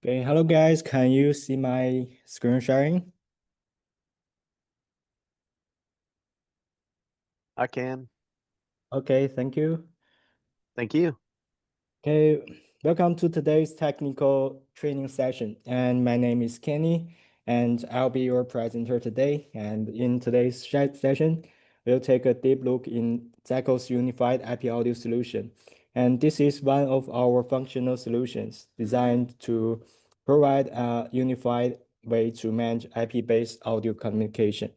Okay, hello guys. Can you see my screen sharing? I can. Okay, thank you. Thank you. Okay, welcome to today's technical training session. And my name is Kenny, and I'll be your presenter today. And in today's session, we'll take a deep look in Zycoo's unified IP audio solution. And this is one of our functional solutions designed to provide a unified way to manage IP-based audio communication.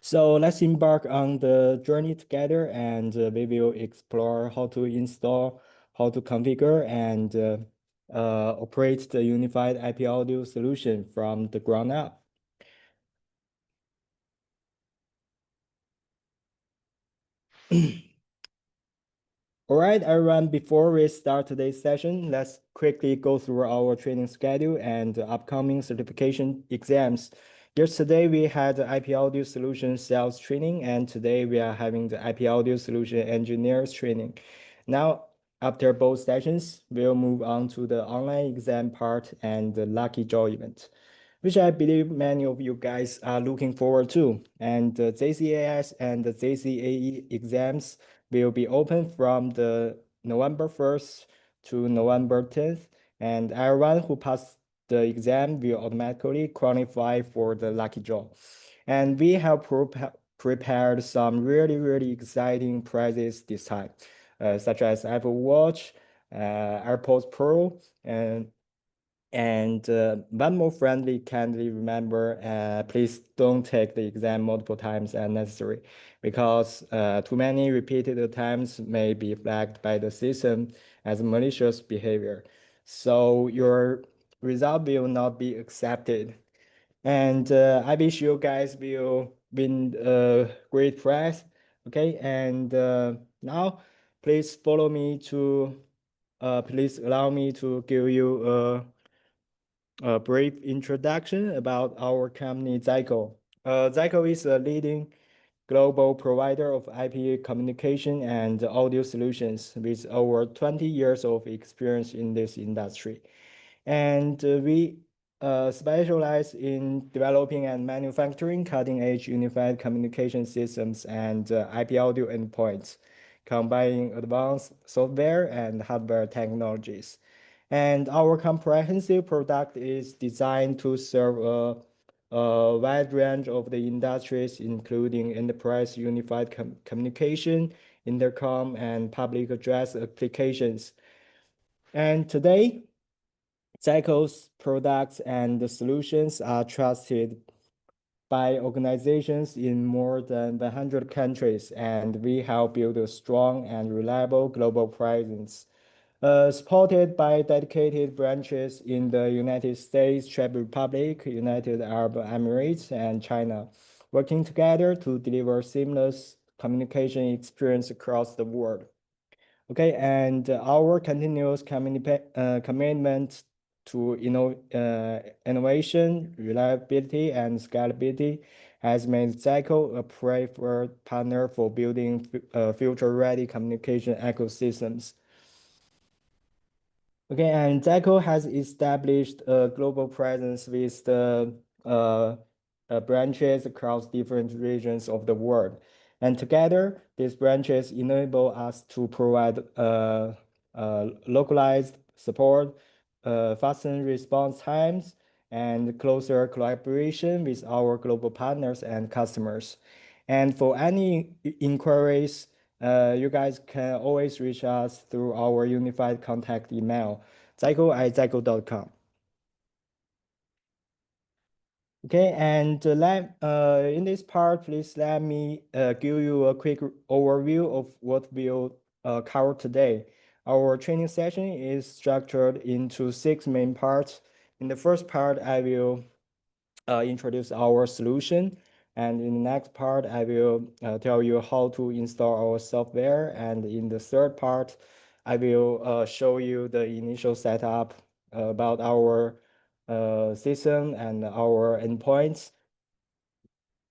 So let's embark on the journey together, and we will explore how to install, how to configure, and operate the unified IP audio solution from the ground up. All right, everyone, before we start today's session, let's quickly go through our training schedule and upcoming certification exams. Yesterday, we had the IP audio solution sales training, and today we are having the IP audio solution engineers training. Now, after both sessions, we'll move on to the online exam part and the lucky draw event, which I believe many of you guys are looking forward to. And the ZCAS and the ZCAE exams will be open from the November 1st to November 10th, and everyone who passed the exam will automatically qualify for the lucky draw. And we have prepared some really exciting prizes this time, such as Apple Watch, AirPods Pro, and one more friendly, kindly remember, please don't take the exam multiple times as necessary, because too many repeated times may be flagged by the system as malicious behavior. So your result will not be accepted. And I wish you guys will win a great prize. Okay, and now please follow me to, please allow me to give you a brief introduction about our company, Zycoo. Zycoo is a leading global provider of IP communication and audio solutions with over 20 years of experience in this industry. And we specialize in developing and manufacturing cutting-edge unified communication systems and IP audio endpoints, combining advanced software and hardware technologies. And our comprehensive product is designed to serve a wide range of the industries, including enterprise unified communication, intercom, and public address applications. And today, Zycoo's products and solutions are trusted by organizations in more than 100 countries, and we have built a strong and reliable global presence. Supported by dedicated branches in the United States, Czech Republic, United Arab Emirates, and China, working together to deliver seamless communication experience across the world. Okay, and our continuous commitment to innovation, reliability, and scalability has made Zycoo a preferred partner for building future-ready communication ecosystems. Okay, and Zycoo has established a global presence with the branches across different regions of the world. And together, these branches enable us to provide localized support, faster response times, and closer collaboration with our global partners and customers. And for any inquiries, you guys can always reach us through our unified contact email, zycoo@zycoo.com. Okay, and in this part, please let me give you a quick overview of what we'll cover today. Our training session is structured into 6 main parts. In the first part, I will introduce our solution. And in the next part, I will tell you how to install our software. And in the third part, I will show you the initial setup about our system and our endpoints.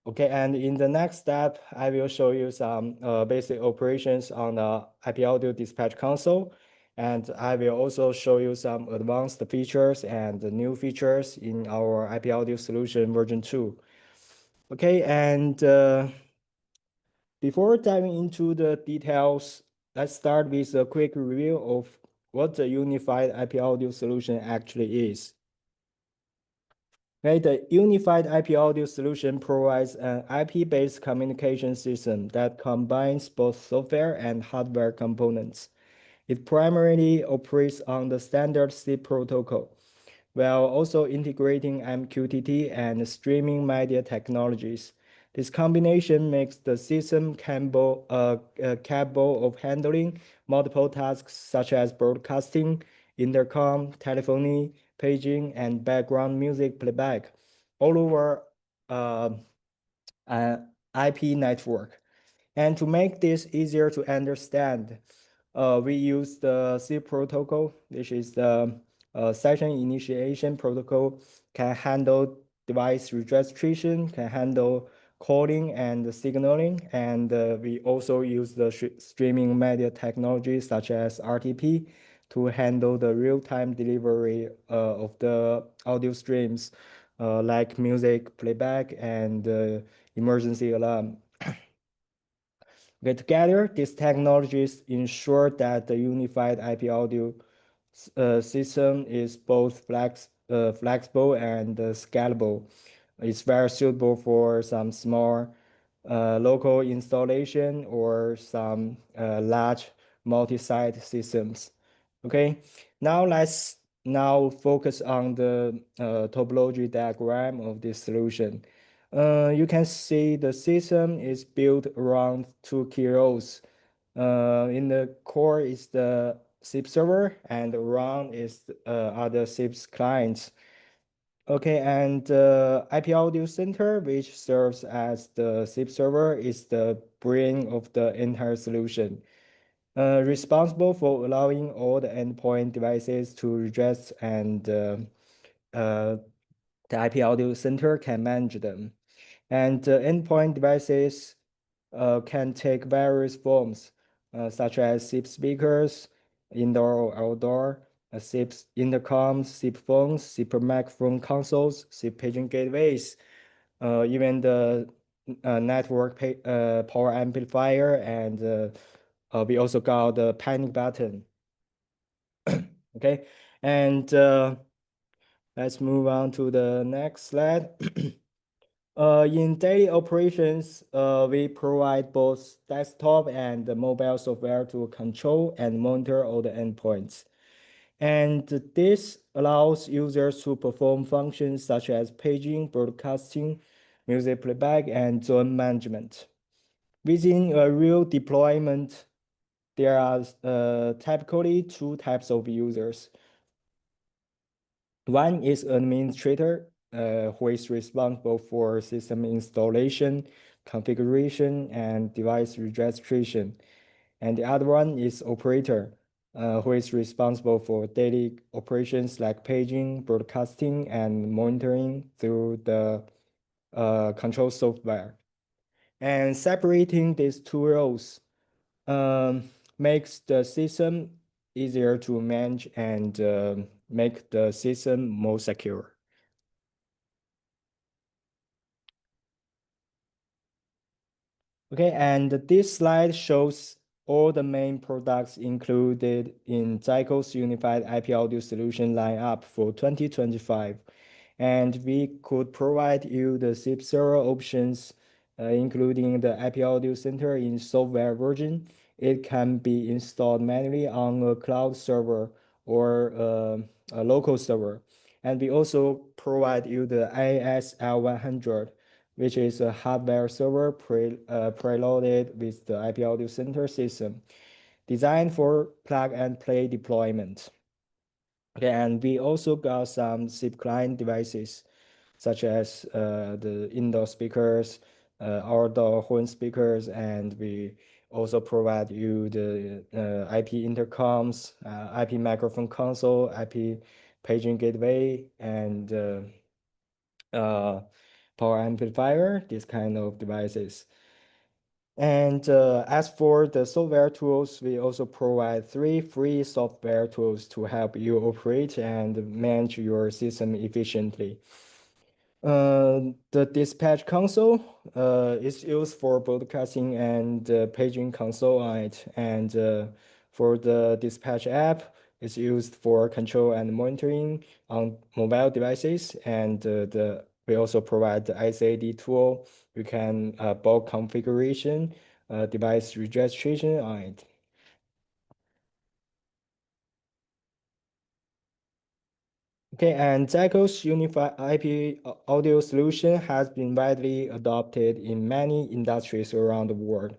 Okay, and in the next step, I will show you some basic operations on the IP audio dispatch console. And I will also show you some advanced features and new features in our IP audio solution version 2. Okay, and before diving into the details, let's start with a quick review of what the unified IP audio solution actually is. Okay, the unified IP audio solution provides an IP-based communication system that combines both software and hardware components. It primarily operates on the standard SIP protocol, while also integrating MQTT and streaming media technologies. This combination makes the system capable of handling multiple tasks such as broadcasting, intercom, telephony, paging, and background music playback all over uh, an IP network. And to make this easier to understand, we use the SIP protocol, which is the session initiation protocol, can handle device registration, can handle calling and signaling. And we also use the streaming media technology such as RTP to handle the real-time delivery of the audio streams like music playback and emergency alarm. Okay, together, these technologies ensure that the unified IP audio system is both flexible and scalable. It's very suitable for some small local installation or some large multi-site systems. Okay, now let's focus on the topology diagram of this solution. You can see the system is built around two key rows. In the core is the SIP server, and around is other SIP clients. Okay, and IP Audio Center, which serves as the SIP server, is the brain of the entire solution, responsible for allowing all the endpoint devices to register, and the IP Audio Center can manage them. And endpoint devices can take various forms, such as SIP speakers, indoor or outdoor, SIP intercoms, SIP phones, SIP microphone consoles, SIP paging gateways, even the network power amplifier, and we also got the panic button. Okay, and let's move on to the next slide. In daily operations, we provide both desktop and mobile software to control and monitor all the endpoints. And this allows users to perform functions such as paging, broadcasting, music playback, and zone management. Within a real deployment, there are typically two types of users. One is administrator, who is responsible for system installation, configuration, and device registration. And the other one is operator, who is responsible for daily operations like paging, broadcasting, and monitoring through the control software. And separating these two roles makes the system easier to manage and make the system more secure. Okay, and this slide shows all the main products included in Zycoo's unified IP audio solution lineup for 2025. And we could provide you the SIP server options, including the IP Audio Center in software version. It can be installed manually on a cloud server or a local server. And we also provide you the ASL100, which is a hardware server preloaded with the IP Audio Center system, designed for plug-and-play deployment. Okay, and we also got some SIP client devices, such as the indoor speakers, outdoor horn speakers, and we also provide you the IP intercoms, IP microphone console, IP paging gateway, and power amplifier, these kind of devices. And as for the software tools, we also provide 3 free software tools to help you operate and manage your system efficiently. The dispatch console is used for broadcasting and paging console on it. And for the dispatch app, it's used for control and monitoring on mobile devices. And we also provide the ZCAE tool. You can bulk configuration, device registration on it. Okay, and Zycoo's unified IP audio solution has been widely adopted in many industries around the world.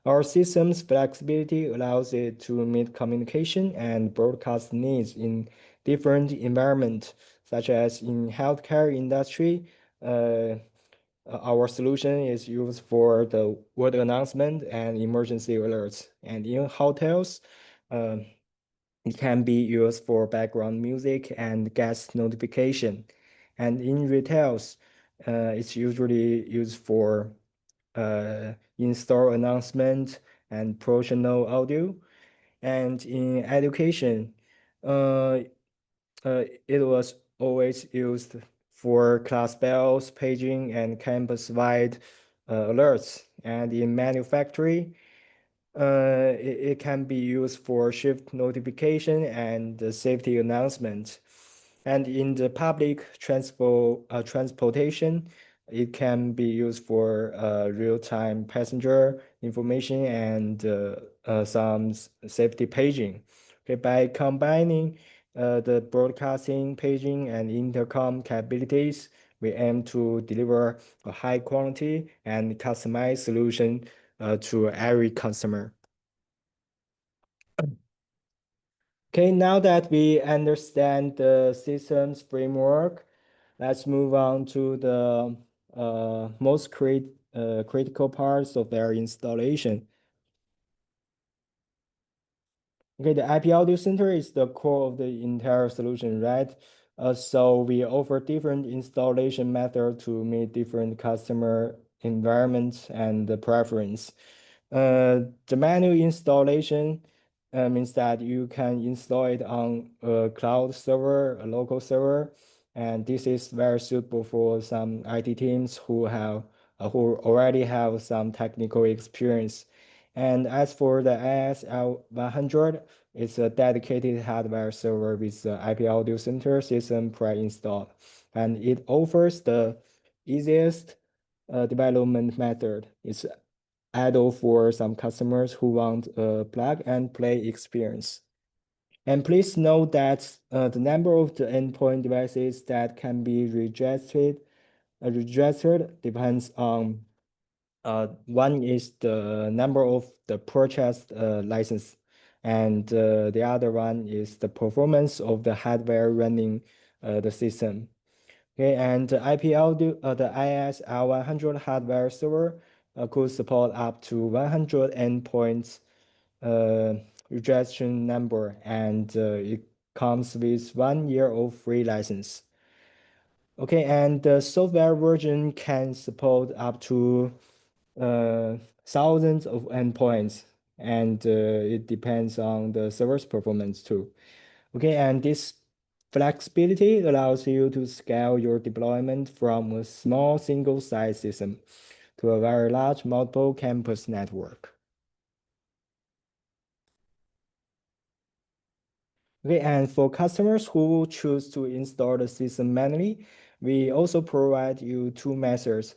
Our system's flexibility allows it to meet communication and broadcast needs in different environments, such as in healthcare industry. Our solution is used for the word announcement and emergency alerts. And in hotels, uh, it can be used for background music and guest notification. And in retails, it's usually used for in-store announcement and promotional audio. And in education, uh, it was always used for class bells, paging, and campus-wide alerts. And in manufacturing, it can be used for shift notification and safety announcement. And in the public transportation, it can be used for real-time passenger information and some safety paging. Okay, by combining the broadcasting, paging, and intercom capabilities, we aim to deliver a high quality and customized solution to every customer. Okay, now that we understand the systems framework, let's move on to the most critical parts of their installation. Okay, the IP Audio Center is the core of the entire solution, right? So we offer different installation methods to meet different customer environments and the preference. The manual installation means that you can install it on a cloud server, a local server, and this is very suitable for some IT teams who already have some technical experience. And as for the AS100, it's a dedicated hardware server with the IP Audio Center system pre-installed, and it offers the easiest development method. It's idle for some customers who want a plug and play experience. And please note that the number of the endpoint devices that can be registered depends on one is the number of the purchased license, and the other one is the performance of the hardware running the system. Okay, and the IP audio, the ISR100 hardware server could support up to 100 endpoints registration number, and it comes with 1 year of free license. Okay, and the software version can support up to thousands of endpoints, and it depends on the server's performance too. Okay, and this flexibility allows you to scale your deployment from a small single-site system to a very large multiple campus network. Okay, and for customers who choose to install the system manually, we also provide you 2 methods.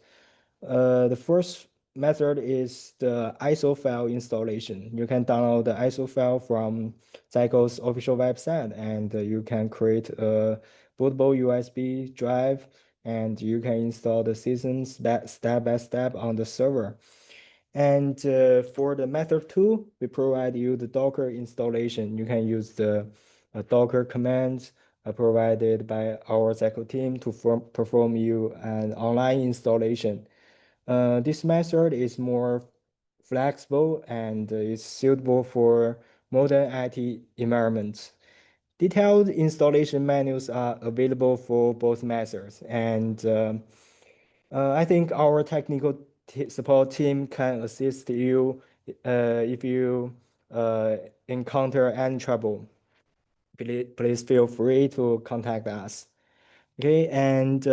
The first method is the ISO file installation. You can download the ISO file from Zycoo's official website, and you can create a bootable USB drive, and you can install the system step by step on the server. And for the method 2, we provide you the Docker installation. You can use the Docker commands provided by our Zycoo team to perform you an online installation. This method is more flexible and is suitable for modern IT environments. Detailed installation manuals are available for both methods, and I think our technical support team can assist you if you encounter any trouble. Please feel free to contact us. Okay, and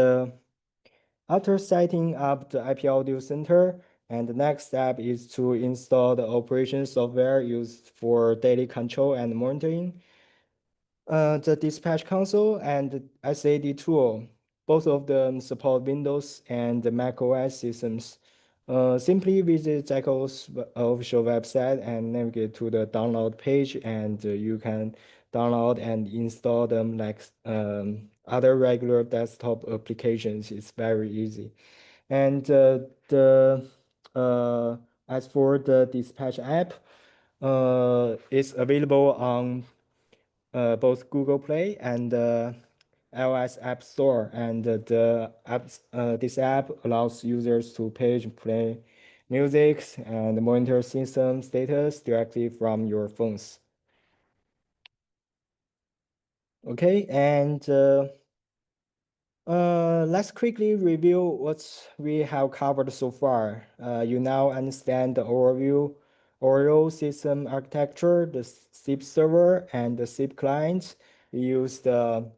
after setting up the IP Audio Center, and the next step is to install the operation software used for daily control and monitoring. The dispatch console and the SAD tool, both of them support Windows and the Mac OS systems. Simply visit Zycoo's official website and navigate to the download page, and you can download and install them like other regular desktop applications. It's very easy. And as for the dispatch app, it's available on both Google Play and iOS App Store. And this app allows users to page, play music, and monitor system status directly from your phones. Okay, and let's quickly review what we have covered so far. You now understand the overall system architecture, the SIP server, and the SIP client. We use the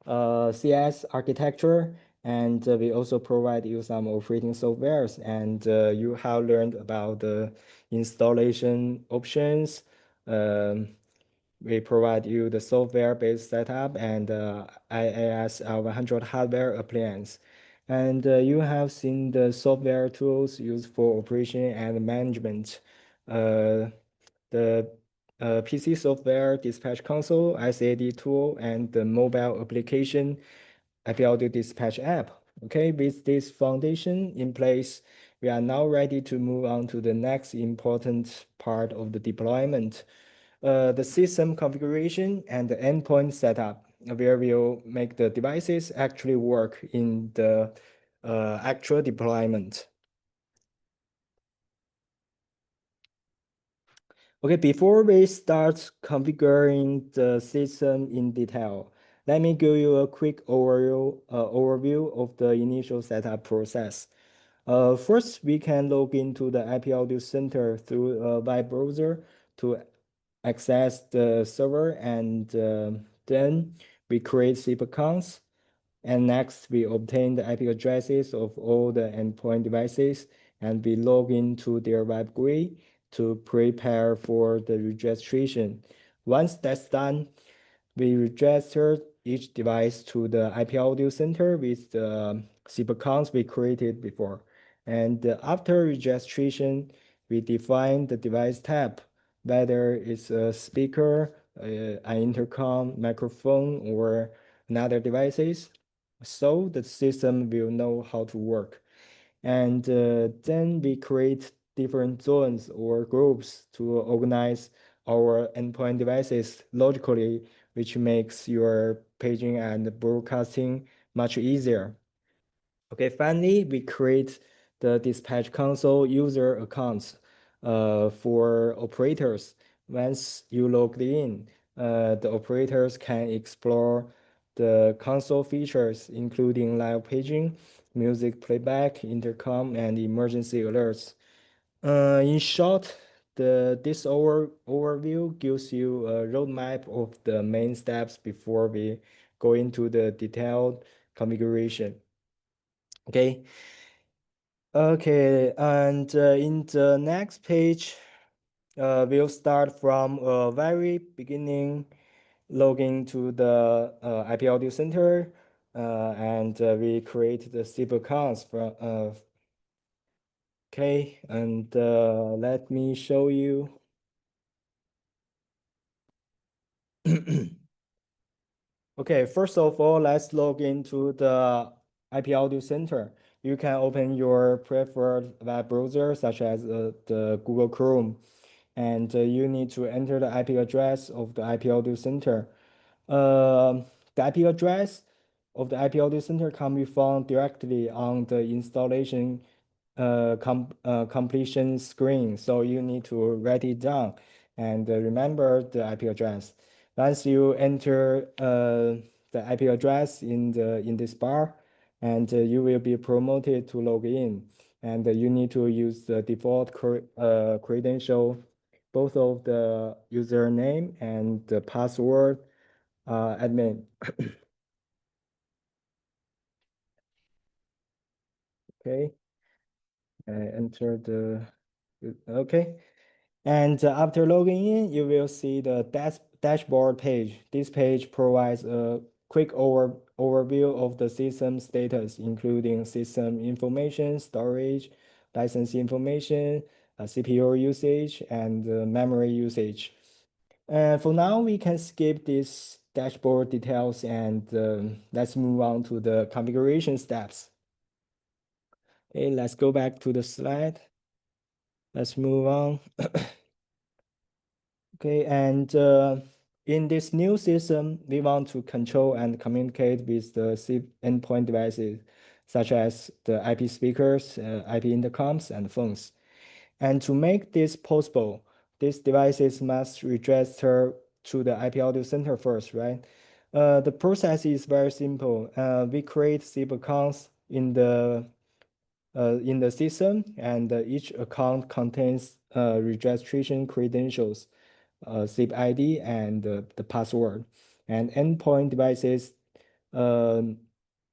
CS architecture, and we also provide you some operating softwares, and you have learned about the installation options. Um, we provide you the software-based setup and IAS 100 hardware appliance. And you have seen the software tools used for operation and management. The PC software, dispatch console, SAD tool, and the mobile application, IP Audio Dispatch app. Okay, with this foundation in place, we are now ready to move on to the next important part of the deployment, the system configuration and the endpoint setup, where we'll make the devices actually work in the actual deployment. Okay, before we start configuring the system in detail, let me give you a quick overview of the initial setup process. First, we can log into the IP Audio Center through a web browser to access the server, and then we create SIP accounts. And next, we obtain the IP addresses of all the endpoint devices, and we log into their web GUI to prepare for the registration. Once that's done, we register each device to the IP Audio Center with the SIP accounts we created before. And after registration, we define the device type, whether it's a speaker, an intercom, microphone, or another devices, so the system will know how to work. And then we create different zones or groups to organize our endpoint devices logically, which makes your paging and broadcasting much easier. Okay, finally, we create the dispatch console user accounts for operators. Once you log in, the operators can explore the console features, including live paging, music playback, intercom, and emergency alerts. In short, this overview gives you a roadmap of the main steps before we go into the detailed configuration. Okay. Okay, and in the next page, we'll start from a very beginning, logging to the IP Audio Center, and we create the SIP accounts from. Okay, and let me show you. Okay, first of all, let's log into the IP Audio Center. You can open your preferred web browser, such as the Google Chrome, and you need to enter the IP address of the IP Audio Center. The IP address of the IP Audio Center can be found directly on the installation completion screen. So you need to write it down and remember the IP address. Once you enter the IP address in this bar, and you will be promoted to log in. and you need to use the default credential, both of the username and the password admin. Okay, enter the, okay. And after logging in, you will see the dashboard page. This page provides a quick overview of the system status, including system information, storage, license information, CPU usage, and memory usage. And for now, we can skip this dashboard details and let's move on to the configuration steps. Okay, let's go back to the slide. Let's move on. Okay, and in this new system, we want to control and communicate with the SIP endpoint devices, such as the IP speakers, IP intercoms, and phones. And to make this possible, these devices must register to the IP audio center first, right? The process is very simple. We create SIP accounts in the system, and each account contains registration credentials, SIP ID, and the password. And endpoint devices uh,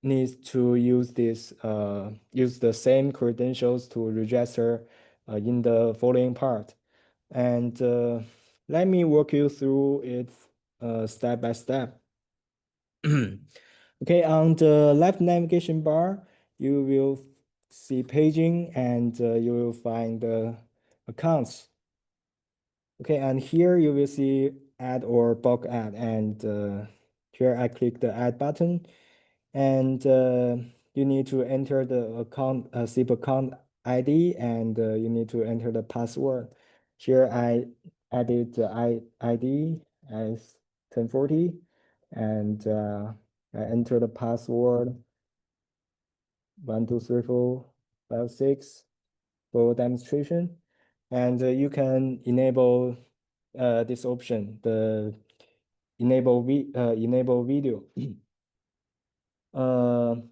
needs to use the same credentials to register in the following part. And let me walk you through it step by step. Okay, on the left navigation bar, you will see paging, and you will find the accounts. Okay, and here you will see add or bulk add, and here I click the add button, and you need to enter the account SIP account ID, and you need to enter the password. Here I added the ID as 1040, and I enter the password 123456 for demonstration, and you can enable this option, the enable video.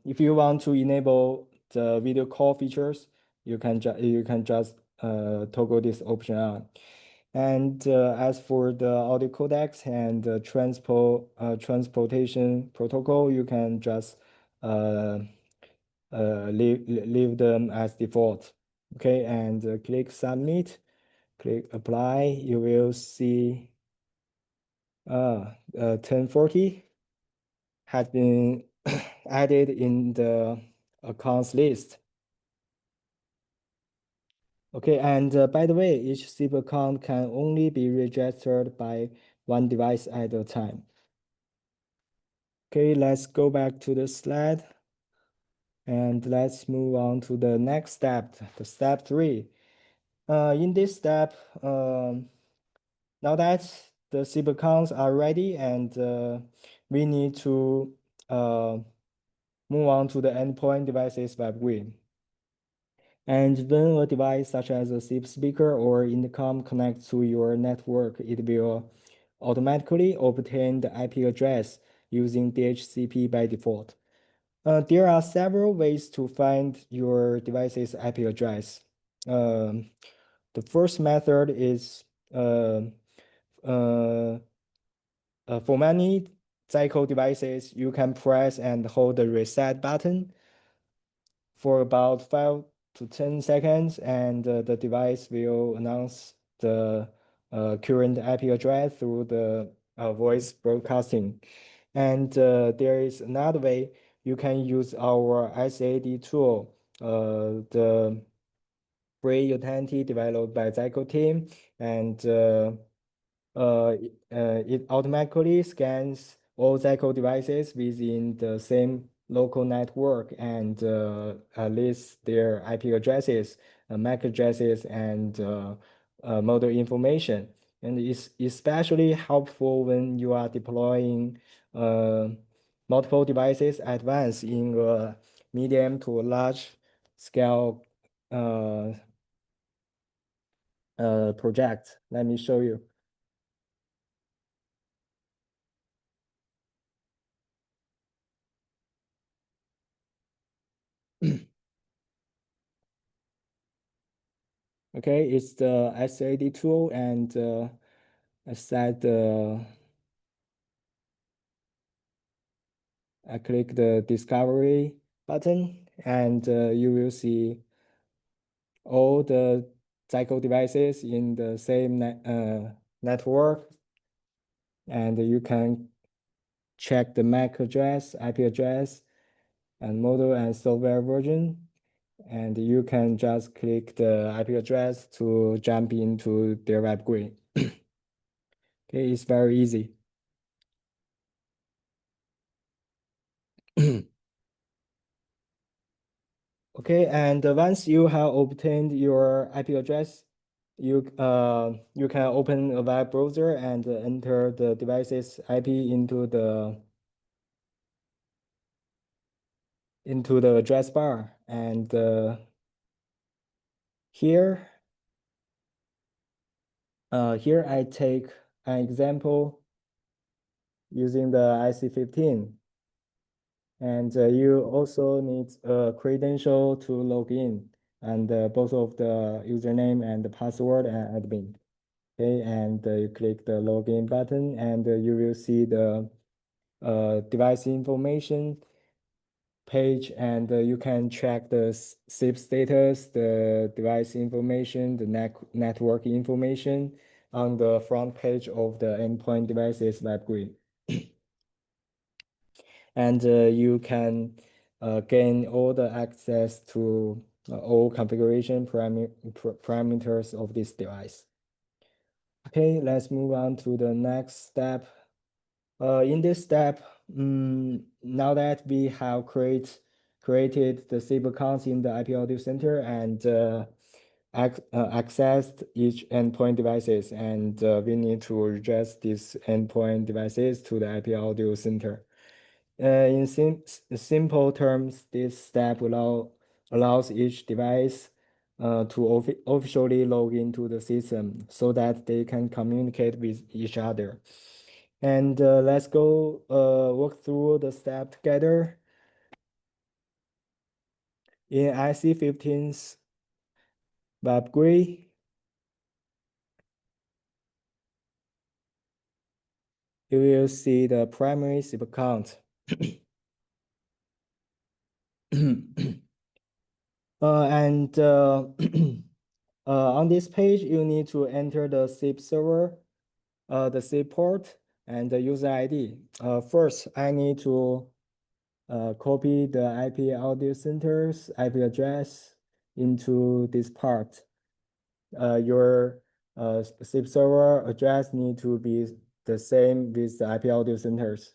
If you want to enable the video call features, you can just toggle this option on. And as for the audio codecs and the transportation protocol, you can just leave them as default. Okay, and click submit, click apply. You will see 1040 has been added in the accounts list. Okay, and by the way, each SIP account can only be registered by one device at a time. Okay, let's go back to the slide, and let's move on to the next step, the step 3. In this step, now that the SIP accounts are ready, and we need to move on to the endpoint devices web GUI. And when a device such as a SIP speaker or intercom connects to your network, it will automatically obtain the IP address using DHCP by default. There are several ways to find your device's IP address. The first method is for many Zycoo devices, you can press and hold the reset button for about 5 to 10 seconds, and the device will announce the current IP address through the voice broadcasting. And there is another way. You can use our SAD tool, the free utility developed by Zycoo team, and it automatically scans all Zycoo devices within the same local network and lists their IP addresses, MAC addresses, and model information. And it's especially helpful when you are deploying multiple devices at once in a medium to large scale project. Let me show you. Okay, it's the SAD tool, and I set the I click the discovery button, and you will see all the Zycoo devices in the same network, and you can check the MAC address, IP address, and model and software version. And you can just click the IP address to jump into their web GUI. Okay, it's very easy. Okay, and once you have obtained your IP address, you can open a web browser and enter the device's IP into the address bar. And here here I take an example using the IC15. And you also need a credential to log in, and both of the username and the password and admin. Okay, and you click the login button, and you will see the device information page, and you can check the SIP status, the device information, the network information on the front page of the endpoint devices web GUI. And you can gain all the access to all configuration parameters of this device. Okay, let's move on to the next step. In this step, now that we have created the SIP accounts in the IP audio center and accessed each endpoint devices, and we need to address these endpoint devices to the IP audio center. In simple terms, this step allows each device to officially log into the system so that they can communicate with each other. And let's go walk through the step together. In IC15's web GUI, you will see the primary SIP account. And on this page, you need to enter the SIP server, the SIP port, and the user ID. First, I need to copy the IP audio center's IP address into this part. Your SIP server address need to be the same with the IP audio centers.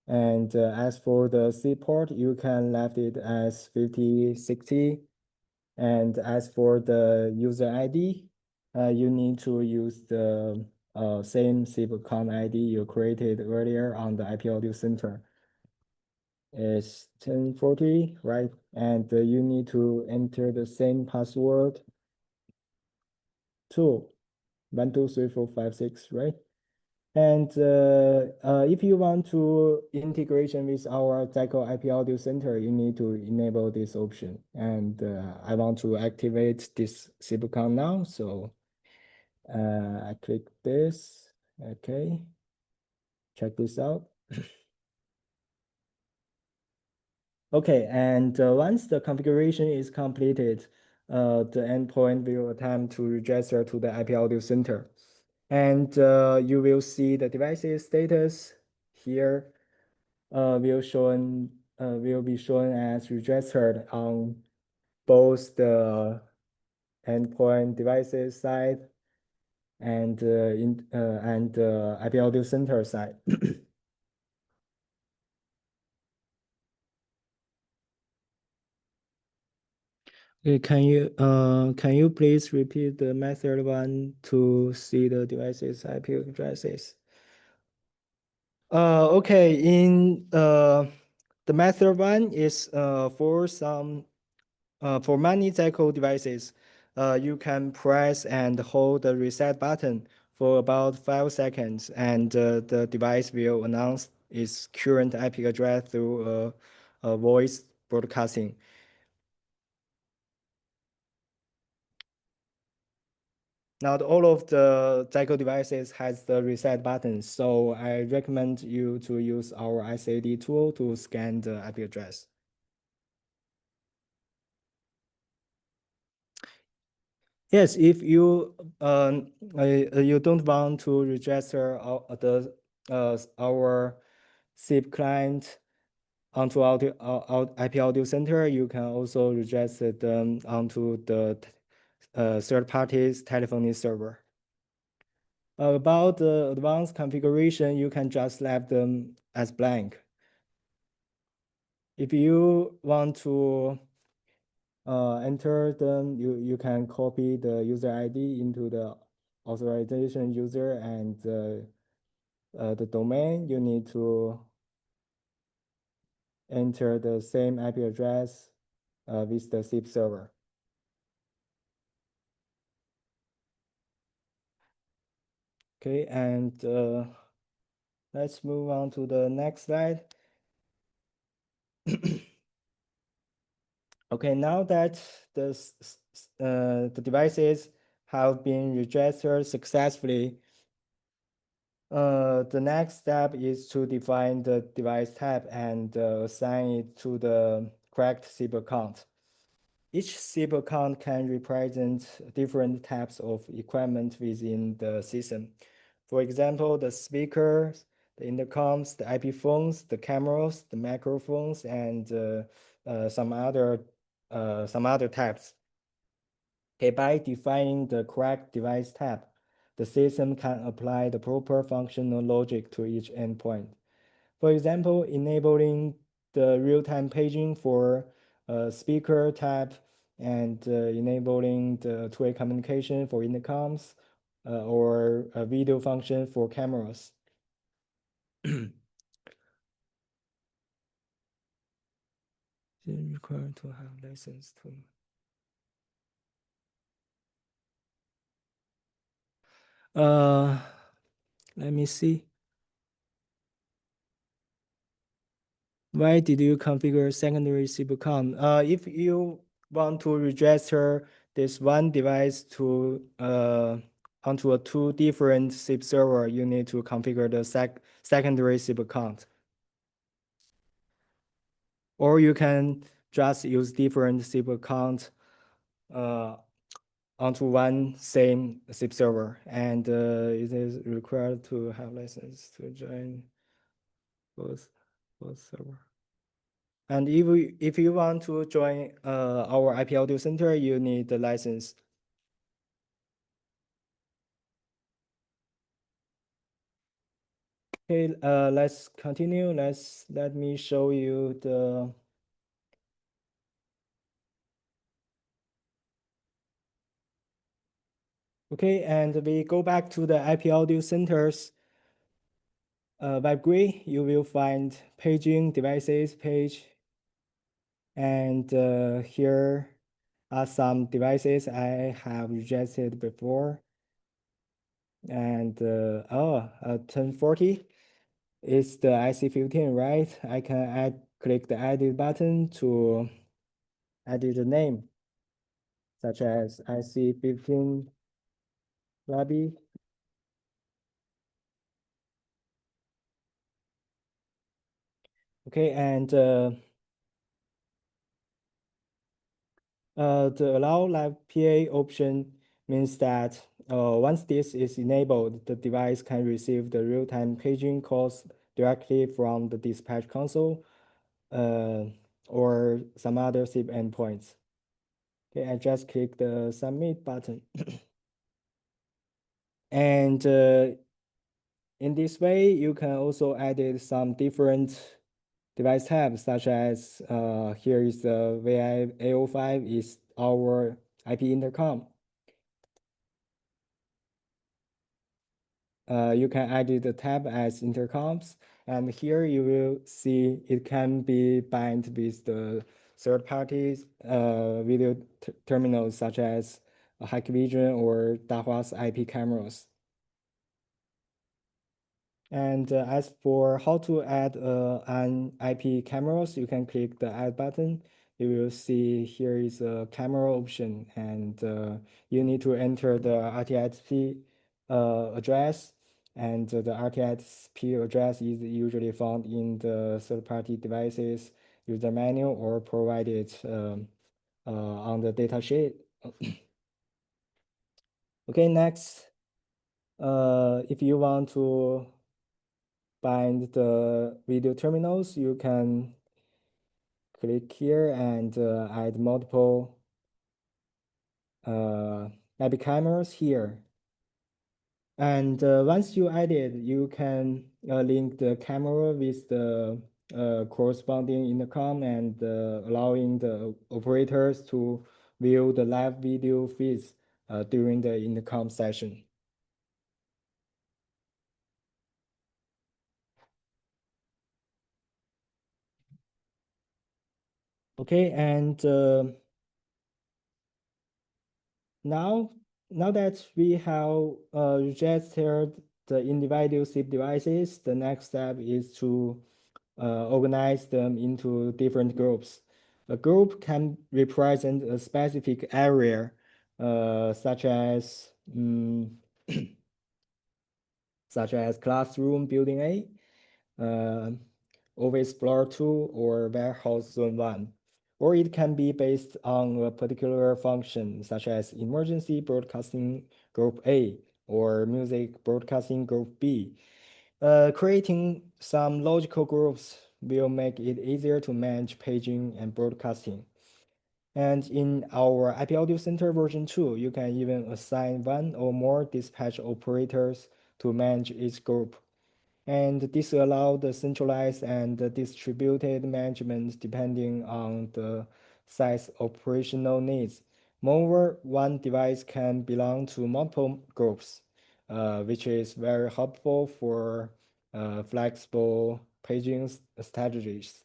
And as for the SIP port, you can left it as 5060. And as for the user ID, you need to use the same SIP account ID you created earlier on the IP audio center. It's 1040, right? And you need to enter the same password too, 123456, right? And if you want to integration with our Zycoo IP audio center, you need to enable this option. And I want to activate this SIP account now. So I click this. Okay. Check this out. Okay, and once the configuration is completed, the endpoint will attempt to register to the IP audio center. And you will see the device's status here will be shown as registered on both the endpoint devices side and IP audio center side. Okay, can you please repeat the method one to see the device's IP addresses? Okay, in the method one is for many Zycoo devices, you can press and hold the reset button for about 5 seconds, and the device will announce its current IP address through a voice broadcasting. Not all of the Zycoo devices has the reset button, so I recommend you to use our ZCAE tool to scan the IP address. Yes, if you don't want to register our SIP client onto our IP audio center, you can also register them onto the third party's telephony server. About the advanced configuration, you can just leave them as blank. If you want to enter them, you can copy the user ID into the authorization user and the domain. You need to enter the same IP address with the SIP server. Okay, and let's move on to the next slide. Okay, now that the devices have been registered successfully, the next step is to define the device type and assign it to the correct SIP account. Each SIP account can represent different types of equipment within the system. For example, the speakers, the intercoms, the IP phones, the cameras, the microphones, and some other types. Okay, by defining the correct device type, the system can apply the proper functional logic to each endpoint. For example, enabling the real-time paging for speaker type and enabling the two-way communication for intercoms or a video function for cameras. Required to have license to. Let me see. Why did you configure secondary SIP account? If you want to register this one device to onto a two different SIP server, you need to configure the secondary SIP account. Or you can just use different SIP account onto one same SIP server, and it is required to have license to join both server. And if you want to join our IP audio center, you need the license. Okay, let's continue. Let me show you the. Okay, and we go back to the IP audio centers web GUI. You will find paging devices page, and here are some devices I have registered before. And 1040 is the IC15, right? I can click the edit button to edit the name, such as IC15 lobby. Okay, and the allow live PA option means that once this is enabled, the device can receive the real-time paging calls directly from the dispatch console or some other SIP endpoints. Okay, I just click the submit button. And in this way, you can also edit some different device tabs, such as here is the VI-A05 is our IP intercom. You can edit the tab as intercoms, and here you will see it can be bind with the third parties video terminals, such as Hikvision or Dahua's IP cameras. And as for how to add an IP cameras, you can click the add button. you will see here is a camera option, and you need to enter the RTSP address, and the RTSP address is usually found in the third-party devices user manual or provided on the datasheet. Okay, next, if you want to bind the video terminals, you can click here and add multiple IP cameras here. And once you add it, you can link the camera with the corresponding intercom and allowing the operators to view the live video feeds during the intercom session. Okay, and now that we have registered the individual SIP devices, the next step is to organize them into different groups. A group can represent a specific area, such as such as classroom building A, uh, office floor 2, or warehouse zone 1. Or it can be based on a particular function, such as emergency broadcasting group A or music broadcasting group B. Creating some logical groups will make it easier to manage paging and broadcasting. And in our IP Audio Center version 2, you can even assign one or more dispatch operators to manage each group. And this allows the centralized and distributed management depending on the site's operational needs. Moreover, one device can belong to multiple groups, which is very helpful for flexible paging strategies.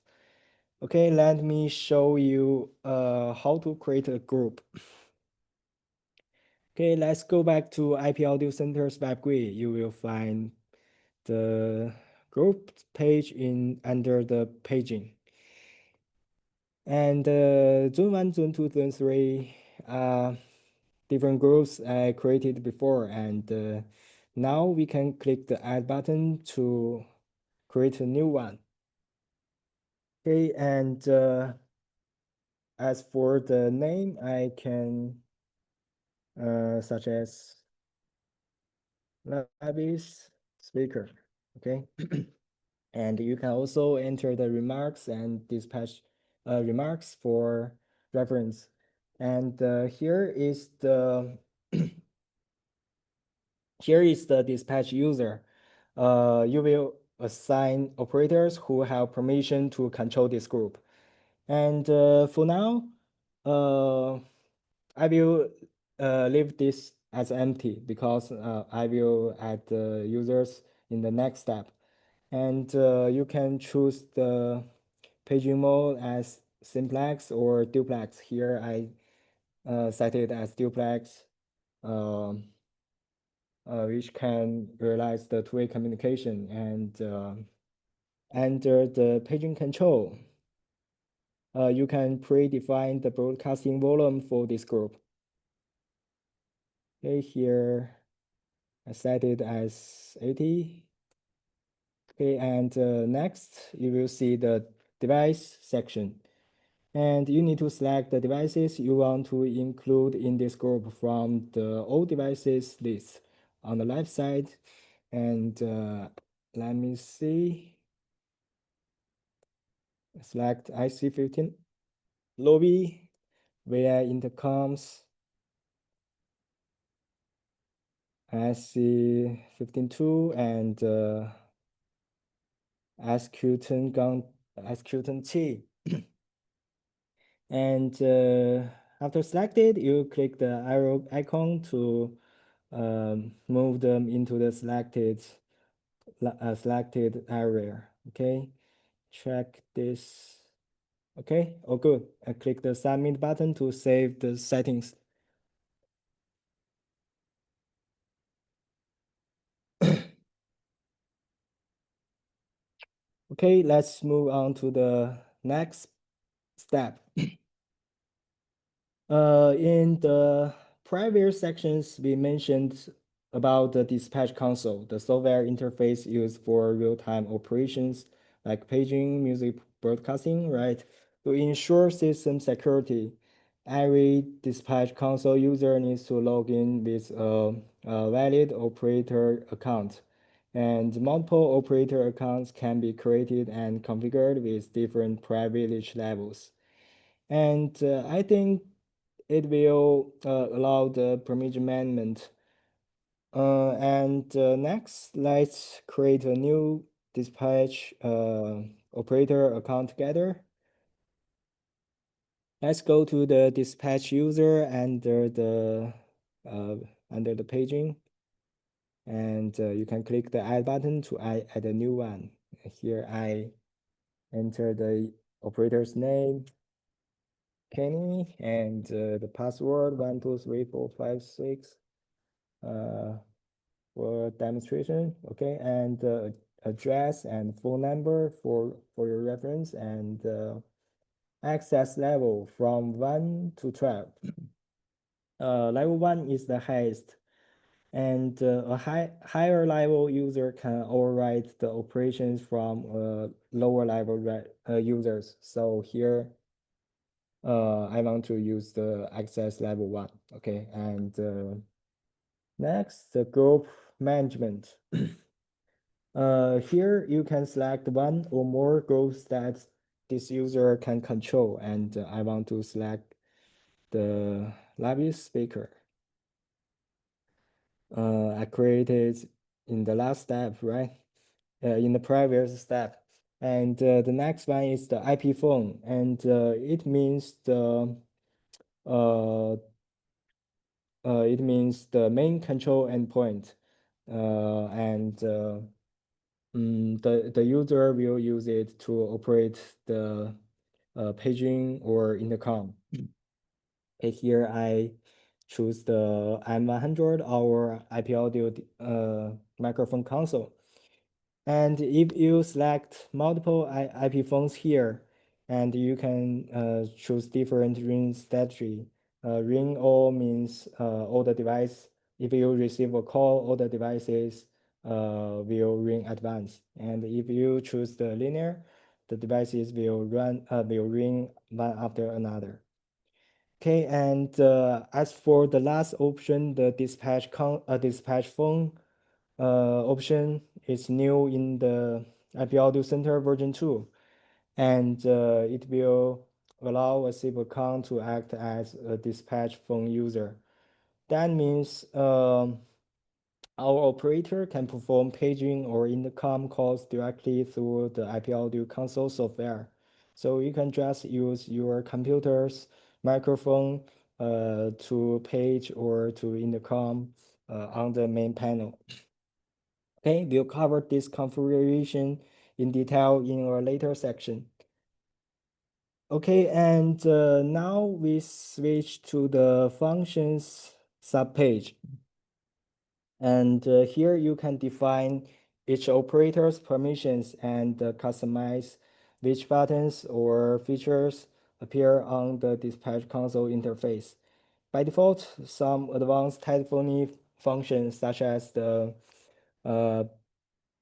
Okay, let me show you how to create a group. Okay, let's go back to IP Audio Center's web GUI. You will find the group page under the paging. And zone 1, zone 2, zone 3 different groups I created before. And now we can click the add button to create a new one. Okay, and as for the name, I can such as Levis speaker. Okay. And you can also enter the remarks and dispatch remarks for reference. And here is the here is the dispatch user. You will assign operators who have permission to control this group. And for now, I will leave this as empty because I will add the users in the next step. And you can choose the paging mode as simplex or duplex. Here I set it as duplex, um, which can realize the two-way communication. And under the paging control, you can predefine the broadcasting volume for this group. Okay, here I set it as 80. Okay, and next you will see the device section. And you need to select the devices you want to include in this group from the all devices list on the left side. And let me see. Select IC15 lobby via intercoms, IC15.2 and SQ10T. And after selected, you click the arrow icon to move them into the selected area. Okay, check this. Okay, oh good. I click the submit button to save the settings. Okay, let's move on to the next step. In the previous sections, we mentioned about the dispatch console, the software interface used for real-time operations like paging, music broadcasting, right? To ensure system security, every dispatch console user needs to log in with a valid operator account. And multiple operator accounts can be created and configured with different privilege levels. And I think it will allow the permission management. Next, let's create a new dispatch operator account together. Let's go to the dispatch user under the paging, and you can click the add button to add a new one. Here I enter the operator's name, Kenny, and the password 1234566 for demonstration. Okay, and address and phone number for your reference, and access level from 1 to 12. Level 1 is the highest, and a higher level user can override the operations from lower level users. So here I want to use the access level 1. Okay, and next, the group management. Here you can select one or more groups that this user can control, and I want to select the live speaker. I created in the last step, right? In the previous step. And the next one is the IP phone, and it means uh, the main control endpoint, and the user will use it to operate the paging or intercom. Okay, here I choose the M100 or IP audio microphone console. And if you select multiple IP phones here, and you can choose different ring strategy. Ring all means all the device. If you receive a call, all the devices will ring at once. And if you choose the linear, the devices will ring one after another. Okay, and as for the last option, the dispatch phone option is new in the IP Audio Center version 2, and it will allow a SIP account to act as a dispatch phone user. That means our operator can perform paging or intercom calls directly through the IP Audio console software. So you can just use your computer's microphone to page or to intercom on the main panel. Okay, we'll cover this configuration in detail in a later section. Okay, and now we switch to the functions subpage. And here you can define each operator's permissions and customize which buttons or features appear on the dispatch console interface. By default, some advanced telephony functions such as the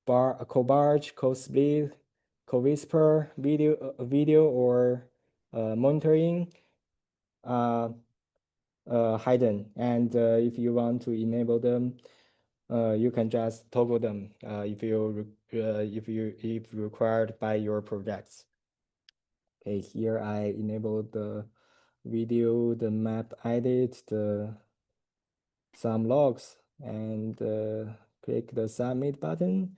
co-barge, co-split, co-whisper, video or monitoring hidden. And if you want to enable them, you can just toggle them if required by your projects. Okay, here I enable the video, the map edit, the some logs, and click the submit button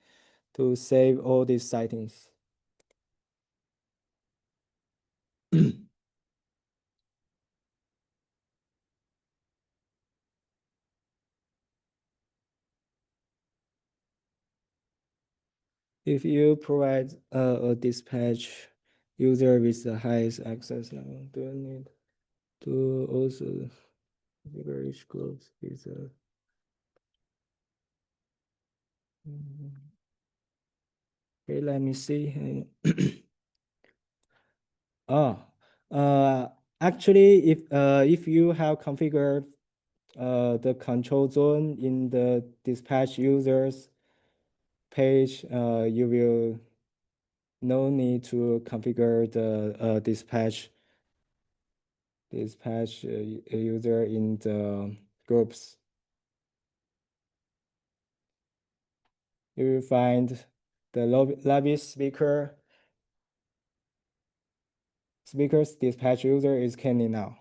to save all these settings. If you provide a dispatch user with the highest access level, do you need to also configure each group with a okay, let me see. Oh, Actually, if you have configured the control zone in the dispatch users page, you will no need to configure the dispatch user in the groups. You will find the lobby speakers dispatch user is Kenny now.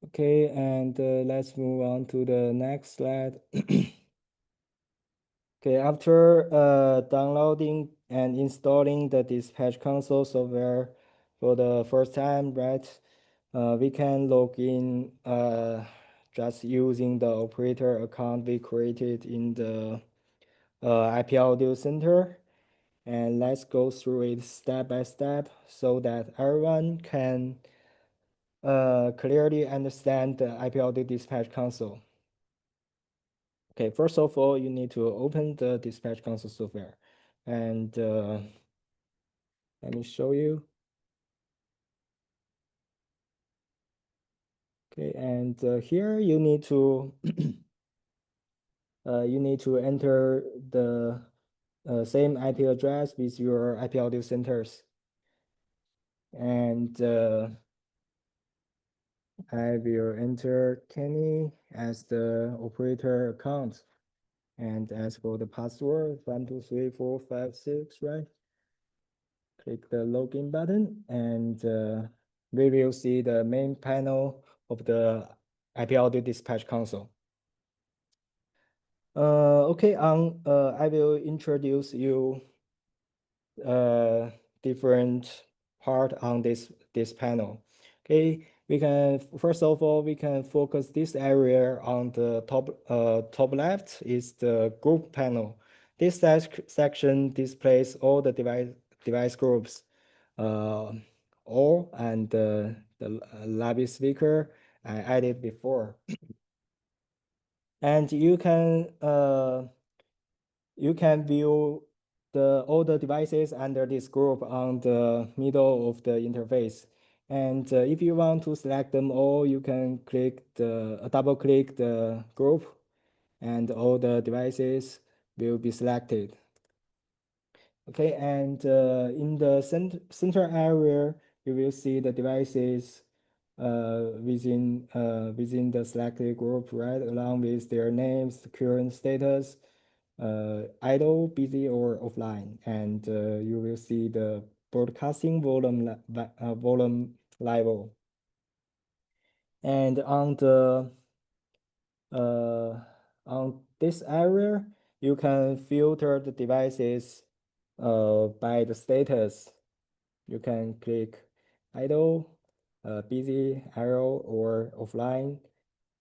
Okay, and let's move on to the next slide. Okay, after downloading and installing the dispatch console software for the first time, right? We can log in just using the operator account we created in the IP Audio Center. And let's go through it step by step so that everyone can clearly understand the IP Audio Dispatch console. Okay, first of all, you need to open the dispatch console software. And let me show you. Okay, and here you need to enter the same IP address with your IP audio centers. And I will enter Kenny as the operator account. And as for the password, 1, 2, 3, 4, 5, 6, right? Click the login button and we will see the main panel of the IP audio dispatch console. Okay, I will introduce you different part on this panel. Okay, we can first of all we can focus this area on the top left is the group panel. This section displays all the device groups, all and the lobby speaker I added before, and you can view all the devices under this group on the middle of the interface. And if you want to select them all, you can double click the group and all the devices will be selected. Okay, and in the center area, you will see the devices within the selected group, right, along with their names, current status, idle, busy, or offline, and you will see the broadcasting volume level. And on this area, you can filter the devices by the status. You can click idle, busy, arrow, or offline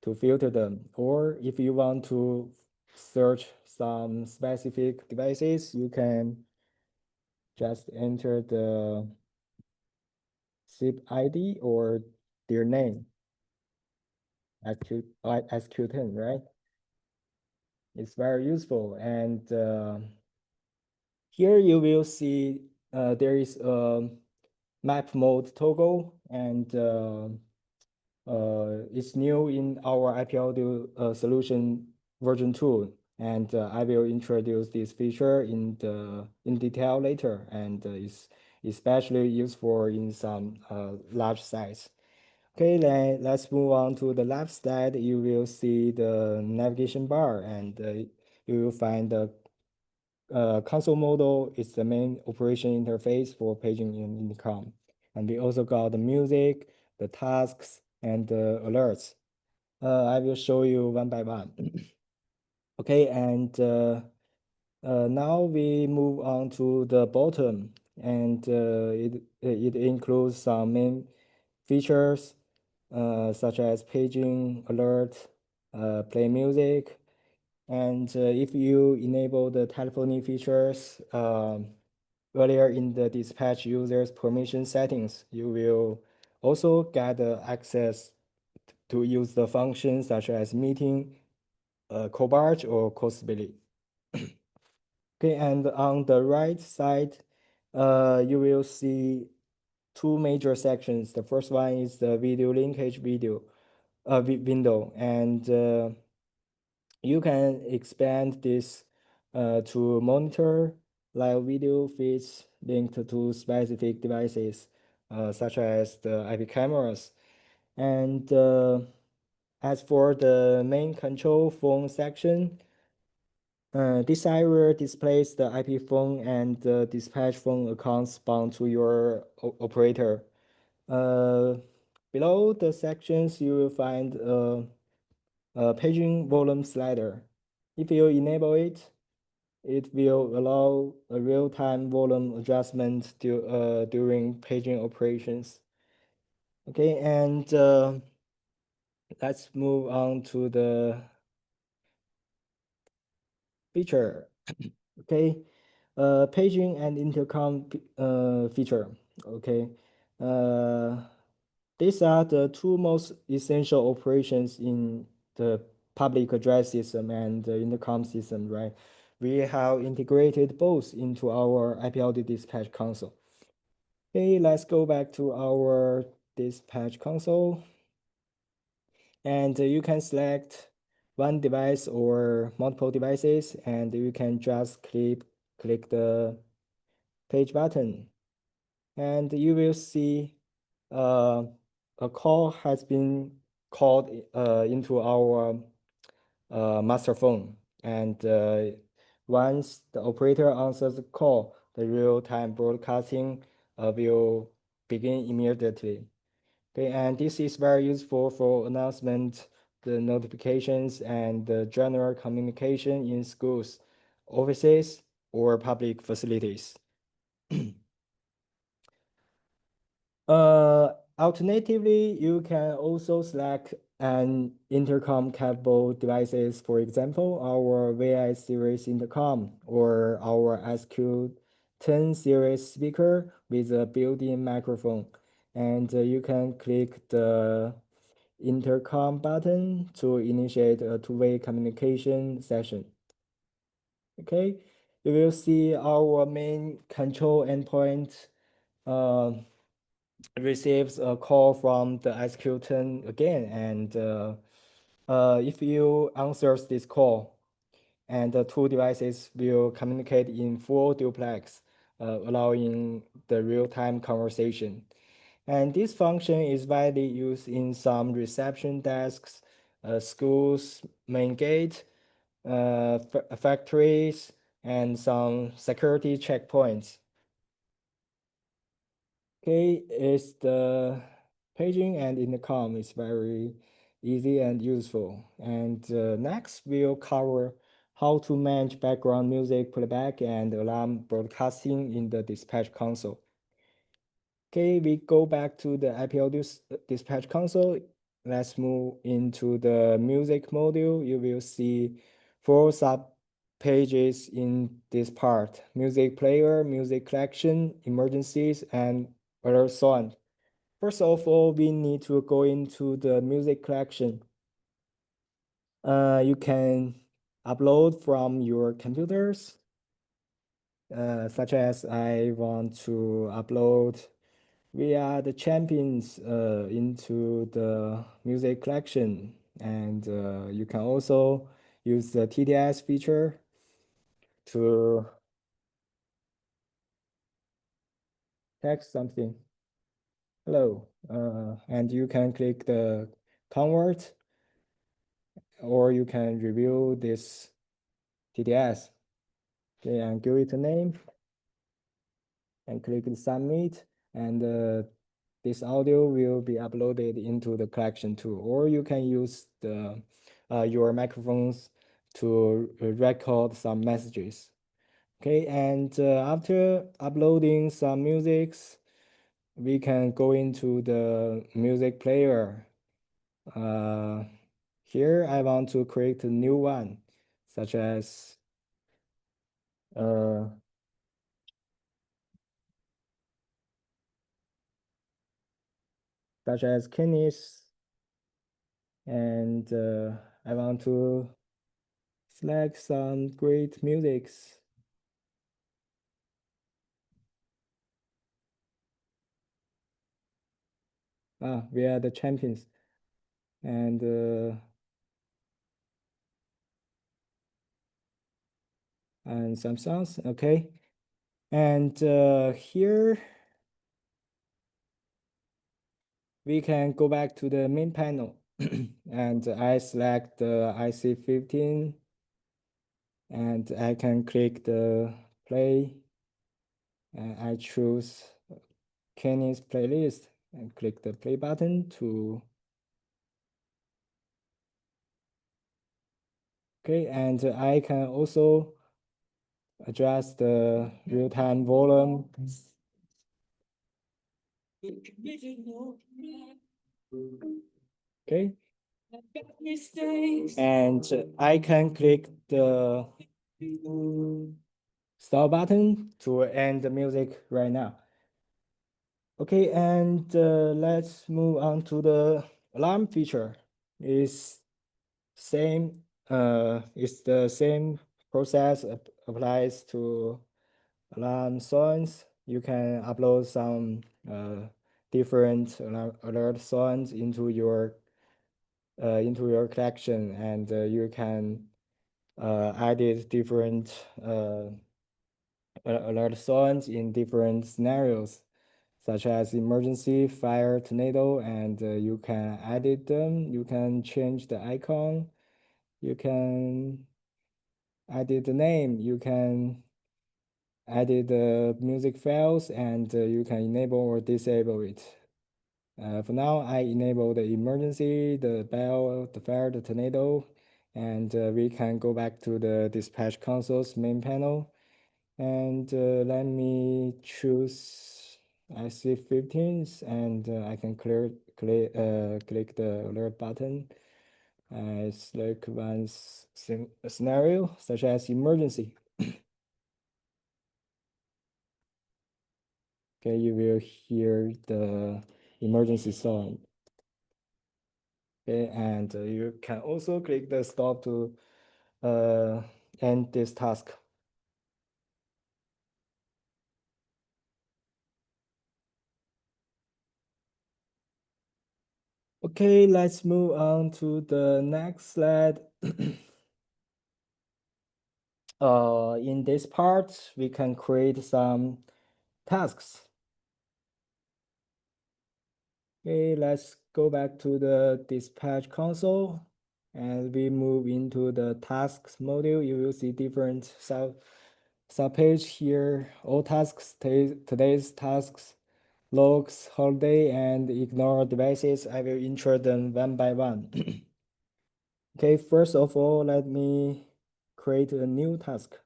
to filter them. Or if you want to search some specific devices, you can just enter the SIP ID or their name, SQ10, right? It's very useful. And here you will see there is a map mode toggle, and it's new in our IP audio solution version 2. And I will introduce this feature in detail later, and it's especially useful in some large sites. Okay, let's move on to the left side. You will see the navigation bar, and you will find the console model is the main operation interface for paging in intercom. And we also got the music, the tasks, and the alerts. I will show you one by one. Okay, and now we move on to the bottom, and it includes some main features such as paging, alert, play music, and if you enable the telephony features earlier in the dispatch user's permission settings, you will also get access to use the functions such as meeting, co-barge, or co-split. Okay, and on the right side, you will see two major sections. The first one is the video linkage window, and you can expand this to monitor live video feeds linked to specific devices, such as the IP cameras. And as for the main control phone section, this area displays the IP phone and the dispatch phone accounts bound to your operator. Below the sections, you will find a paging volume slider. If you enable it, it will allow a real-time volume adjustment during paging operations. Okay, and let's move on to the feature. Okay, paging and intercom feature. Okay, uh, these are the two most essential operations in the public address system and the intercom system, right? We have integrated both into our IP-audio dispatch console. Okay, let's go back to our dispatch console. And you can select one device or multiple devices, and you can just click the page button. And you will see a call has been called into our master phone. And once the operator answers the call, the real-time broadcasting will begin immediately. Okay, and this is very useful for announcement, the notifications, and the general communication in schools, offices, or public facilities. Alternatively, you can also select an intercom capable devices, for example, our VI series intercom or our SQ10 series speaker with a built-in microphone. And you can click the intercom button to initiate a two-way communication session. Okay, you will see our main control endpoint receives a call from the SQ10 again, and if you answers this call, and the two devices will communicate in full duplex, allowing the real-time conversation. And this function is widely used in some reception desks, schools, main gate, factories, and some security checkpoints. Okay, it's the paging and intercom is very easy and useful. And next, we'll cover how to manage background music playback and alarm broadcasting in the dispatch console. Okay, we go back to the IP-audio dispatch console. Let's move into the music module. You will see four sub pages in this part: music player, music collection, emergencies, and other so on. First of all, we need to go into the music collection. You can upload from your computers, such as I want to upload via the champions into the music collection. And you can also use the TDS feature to text something. Hello. And you can click the convert, or you can review this TDS. Okay, and give it a name and click submit, and this audio will be uploaded into the collection too. Or you can use the your microphones to record some messages. Okay, and after uploading some musics, we can go into the music player. Here I want to create a new one, such as uh, Kenny's, and I want to select some great musics. We are the champions. And some songs, okay. And here we can go back to the main panel. And I select the IC15 and I can click the play and I choose Kenny's playlist and click the play button to okay, and I can also adjust the real-time volume. Okay. And I can click the stop button to end the music right now. Okay, and let's move on to the alarm feature. It's it's the same process applies to alarm sounds. You can upload some different alert sounds into your collection, and you can edit different alert sounds in different scenarios, such as emergency, fire, tornado, and you can edit them. You can change the icon. You can edit the name. You can edit the music files, and you can enable or disable it. For now, I enable the emergency, the bell, the fire, the tornado, and we can go back to the dispatch console's main panel. And let me choose IC15s and I can click the alert button. I select one scenario such as emergency. Okay, you will hear the emergency song. Okay, and you can also click the stop to end this task. Okay, let's move on to the next slide. In this part, we can create some tasks. Okay, let's go back to the dispatch console and we move into the tasks module. You will see different subpage here. All tasks, today's tasks, logs, holiday, and ignore devices. I will intro them one by one. Okay, first of all, let me create a new task.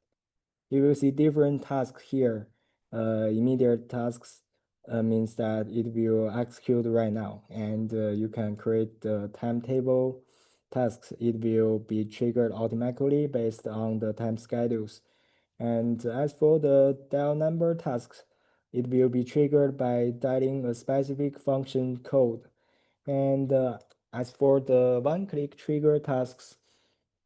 You will see different tasks here. Immediate tasks means that it will execute right now, and you can create the timetable tasks. It will be triggered automatically based on the time schedules. And as for the dial number tasks, it will be triggered by dialing a specific function code. And as for the one-click trigger tasks,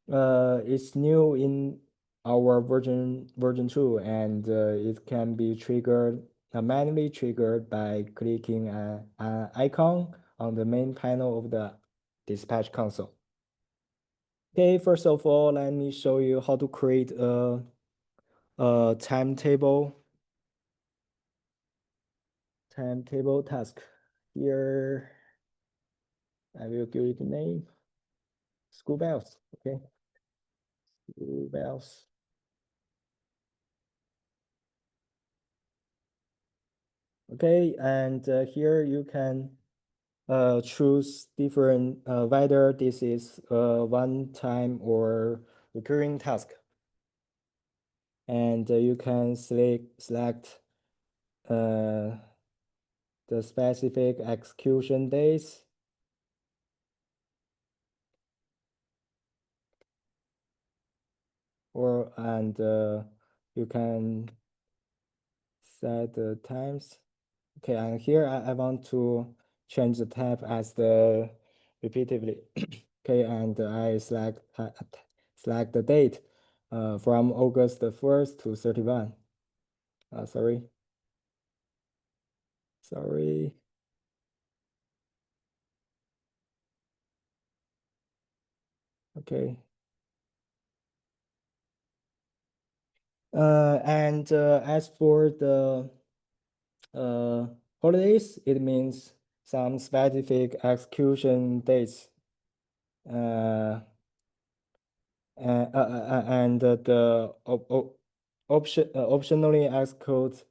it's new in our version 2, and it can be triggered manually triggered by clicking an icon on the main panel of the dispatch console. Okay, first of all, let me show you how to create a timetable task. Here, I will give it a name, school bells. Okay, school bells. Okay, and here you can choose different whether this is a one-time or recurring task. And you can select the specific execution days. And you can set the times. Okay, and here I want to change the tab as the repeatedly. Okay, and I select the date from August the 1st to 31. Sorry. Okay. And as for the uh, holidays, it means some specific execution dates. And the optionally execute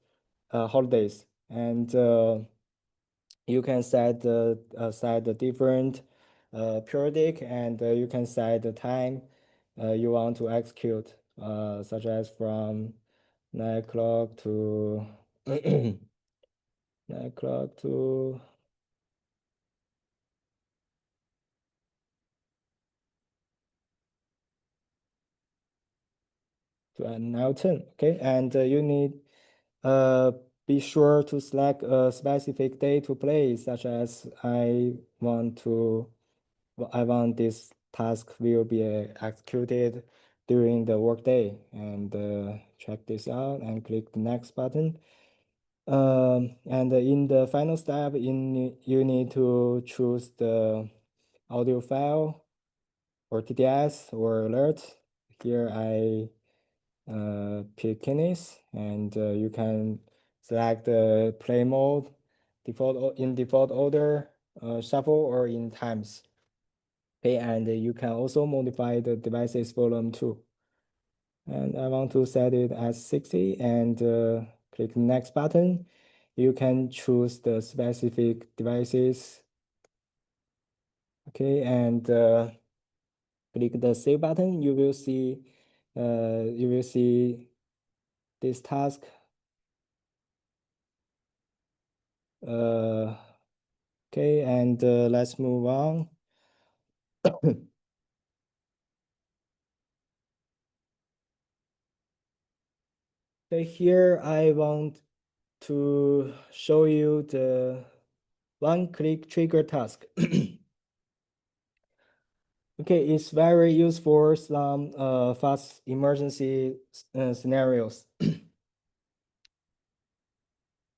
holidays, and you can set the different periodic, and you can set the time you want to execute, such as from 9 o'clock to 9 o'clock to now 10. Okay, and you need be sure to select a specific day to play, such as I want this task will be executed during the workday, and check this out and click the next button. And in the final step, you need to choose the audio file or TTS or alert. Here I pick Kinesis, and you can select the play mode, in default order, shuffle, or in times. Okay, and you can also modify the devices volume too. And I want to set it as 60, and click next button. You can choose the specific devices. Okay, and click the save button. You will see this task. Okay, and let's move on. Okay, here I want to show you the one-click trigger task. Okay, it's very useful for some fast emergency scenarios.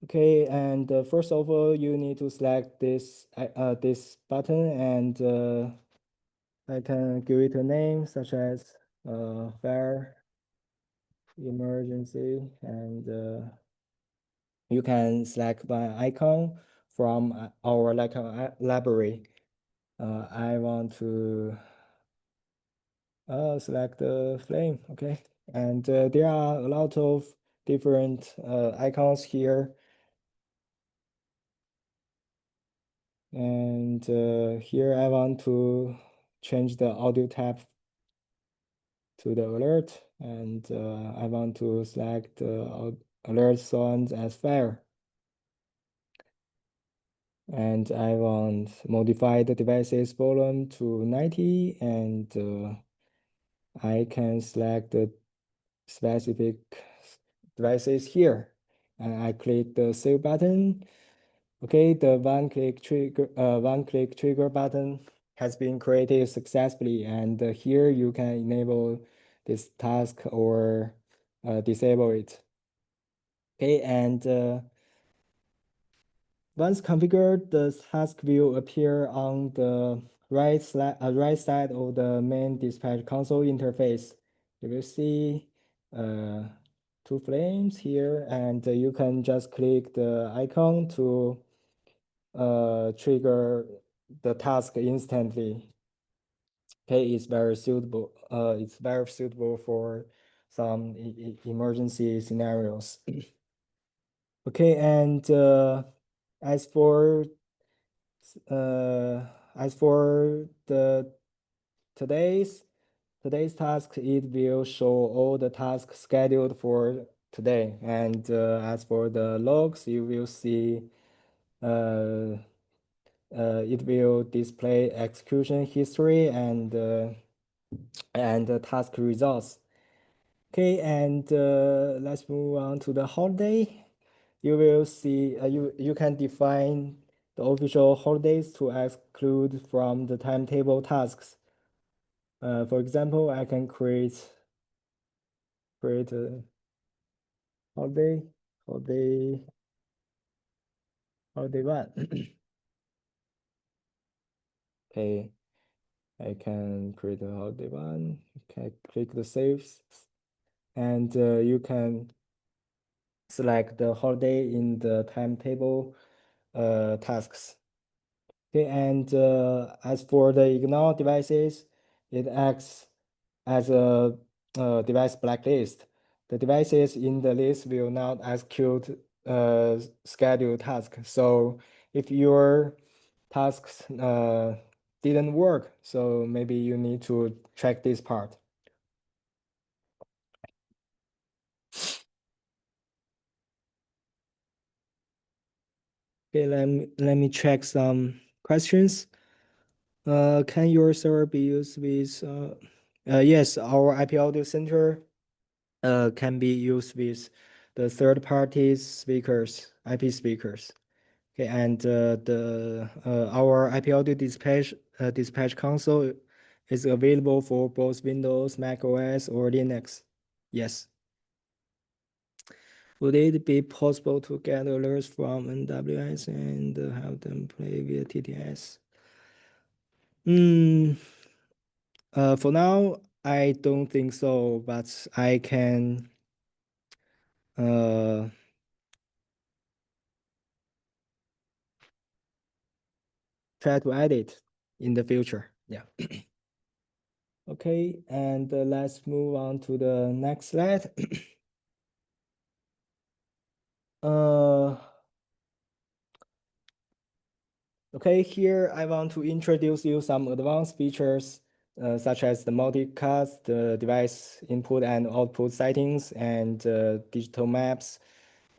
Okay, and first of all, you need to select this button, and I can give it a name such as fire emergency, and you can select by icon from our library. I want to select the flame, okay? And there are a lot of different icons here. And here I want to change the audio tab to the alert, and I want to select the alert sounds as fire. And I want modify the device's volume to 90, and I can select the specific devices here. And I click the save button. Okay, the one click trigger button has been created successfully, and here you can enable this task or disable it. Okay, and once configured, the task will appear on the right side of the main dispatch console interface. You will see two flames here, and you can just click the icon to trigger the task instantly. Okay, it's very suitable. It's very suitable for some emergency scenarios. Okay, and as for the today's task, it will show all the tasks scheduled for today. And as for the logs, you will see it will display execution history and the task results. Okay, and let's move on to the holiday. You will see you can define the official holidays to exclude from the timetable tasks. For example, I can create a holiday holiday holiday one. Okay, I can create a holiday one. Okay, click the saves, and you can select the holiday in the timetable tasks. Okay, and as for the ignore devices, it acts as a device blacklist. The devices in the list will not execute scheduled task. So if your tasks didn't work, so maybe you need to check this part. Okay, let me check some questions. Can your server be used with yes, our IP audio center can be used with the third party speakers, IP speakers. Okay, and our IP audio dispatch console is available for both Windows, Mac OS, or Linux. Yes. Would it be possible to get alerts from NWS and have them play via TTS? For now, I don't think so, but I can try to add it in the future. Yeah. Okay, and let's move on to the next slide. uh, okay, here I want to introduce you some advanced features such as the multicast, the device input and output settings, and digital maps,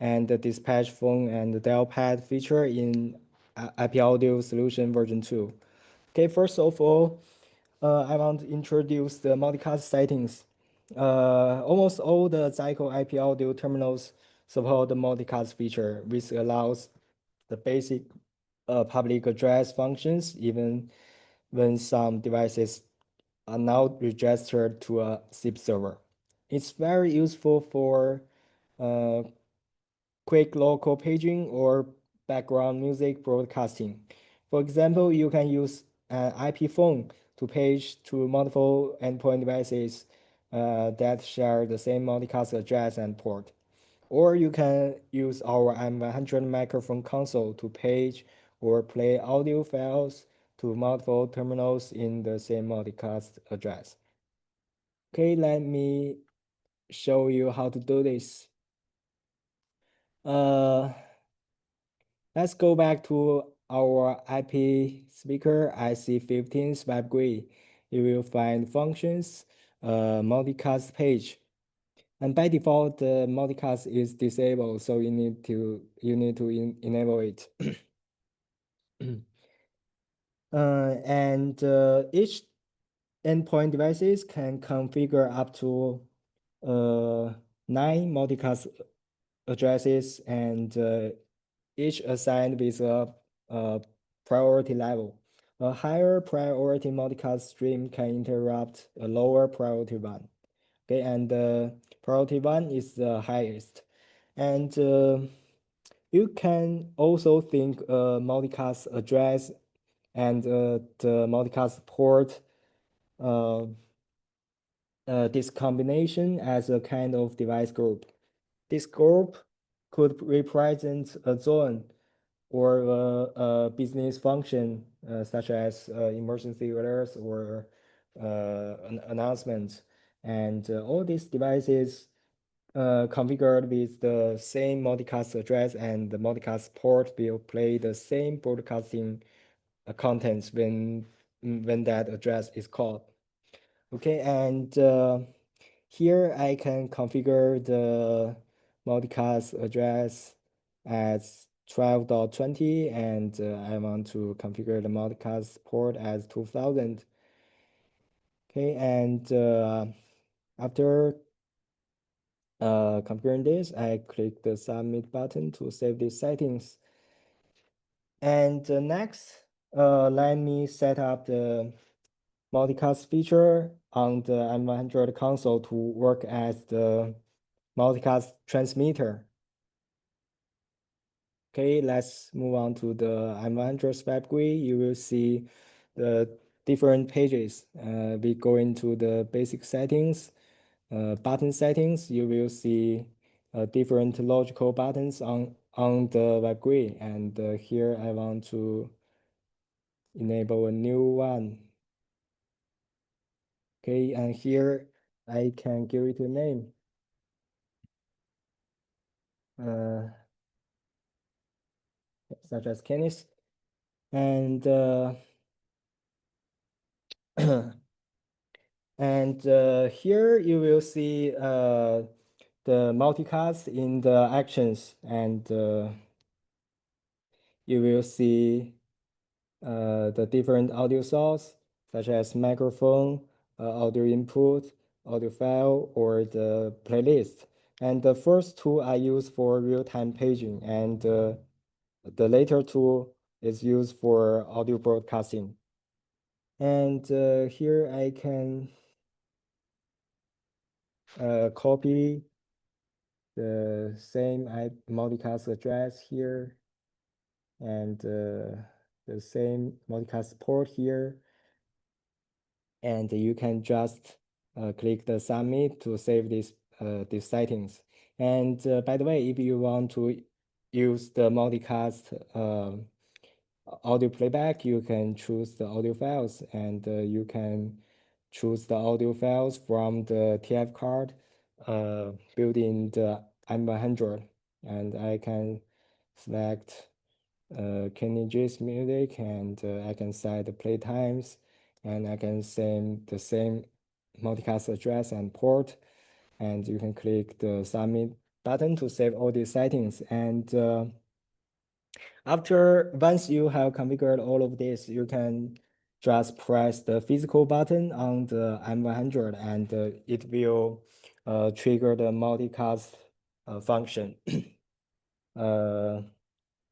and the dispatch phone and the dial pad feature in IP Audio Solution version 2. Okay, first of all, I want to introduce the multicast settings. Almost all the Zycoo IP audio terminals support the multicast feature, which allows the basic public address functions, even when some devices are now registered to a SIP server. It's very useful for uh, quick local paging or background music broadcasting. For example, you can use an IP phone to page to multiple endpoint devices that share the same multicast address and port. Or you can use our M100 microphone console to page or play audio files to multiple terminals in the same multicast address. Okay, let me show you how to do this. Let's go back to our IP speaker IC15 Swipe GUI. You will find functions, multicast page. And by default, the multicast is disabled, so you need to enable it. And each endpoint devices can configure up to 9 multicast addresses, and each assigned with a priority level. A higher priority multicast stream can interrupt a lower priority one. Okay, and priority one is the highest. And you can also think multicast address and the multicast port this combination as a kind of device group. This group could represent a zone or a business function such as emergency alerts or an announcement. And all these devices configured with the same multicast address and the multicast port will play the same broadcasting contents when that address is called. Okay, and here I can configure the multicast address as 12.20, and I want to configure the multicast port as 2000. Okay, and after configuring this, I click the submit button to save these settings. And next, let me set up the multicast feature on the M100 console to work as the multicast transmitter. Okay, let's move on to the M100 Swipe GUI. You will see the different pages. We go into the basic settings, button settings. You will see different logical buttons on the web GUI. And here I want to enable a new one. Okay, and here I can give it a name. Such as Kenneth. And and here you will see the multicast in the actions, and you will see the different audio source, such as microphone, audio input, audio file, or the playlist. And the first two are used for real-time paging, and the later tool is used for audio broadcasting. And here I can copy the same multicast address here and the same multicast port here. And you can just click the submit to save these settings. And by the way, if you want to use the multicast audio playback, you can choose the audio files, and you can choose the audio files from the TF card built in the M100. And I can select Kenny G's music, and I can set the play times, and I can send the same multicast address and port, and you can click the submit button to save all these settings. And once you have configured all of this, you can just press the physical button on the M100, and it will trigger the multicast function,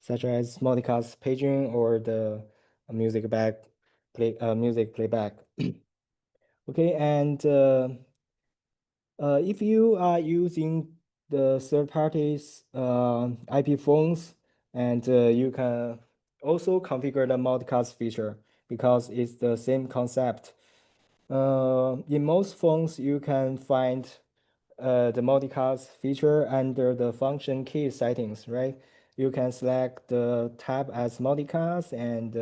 such as multicast paging or the music playback. Okay, and if you are using the third parties IP phones, and you can also configure the multicast feature because it's the same concept. In most phones, you can find the multicast feature under the function key settings, right? You can select the tab as multicast, and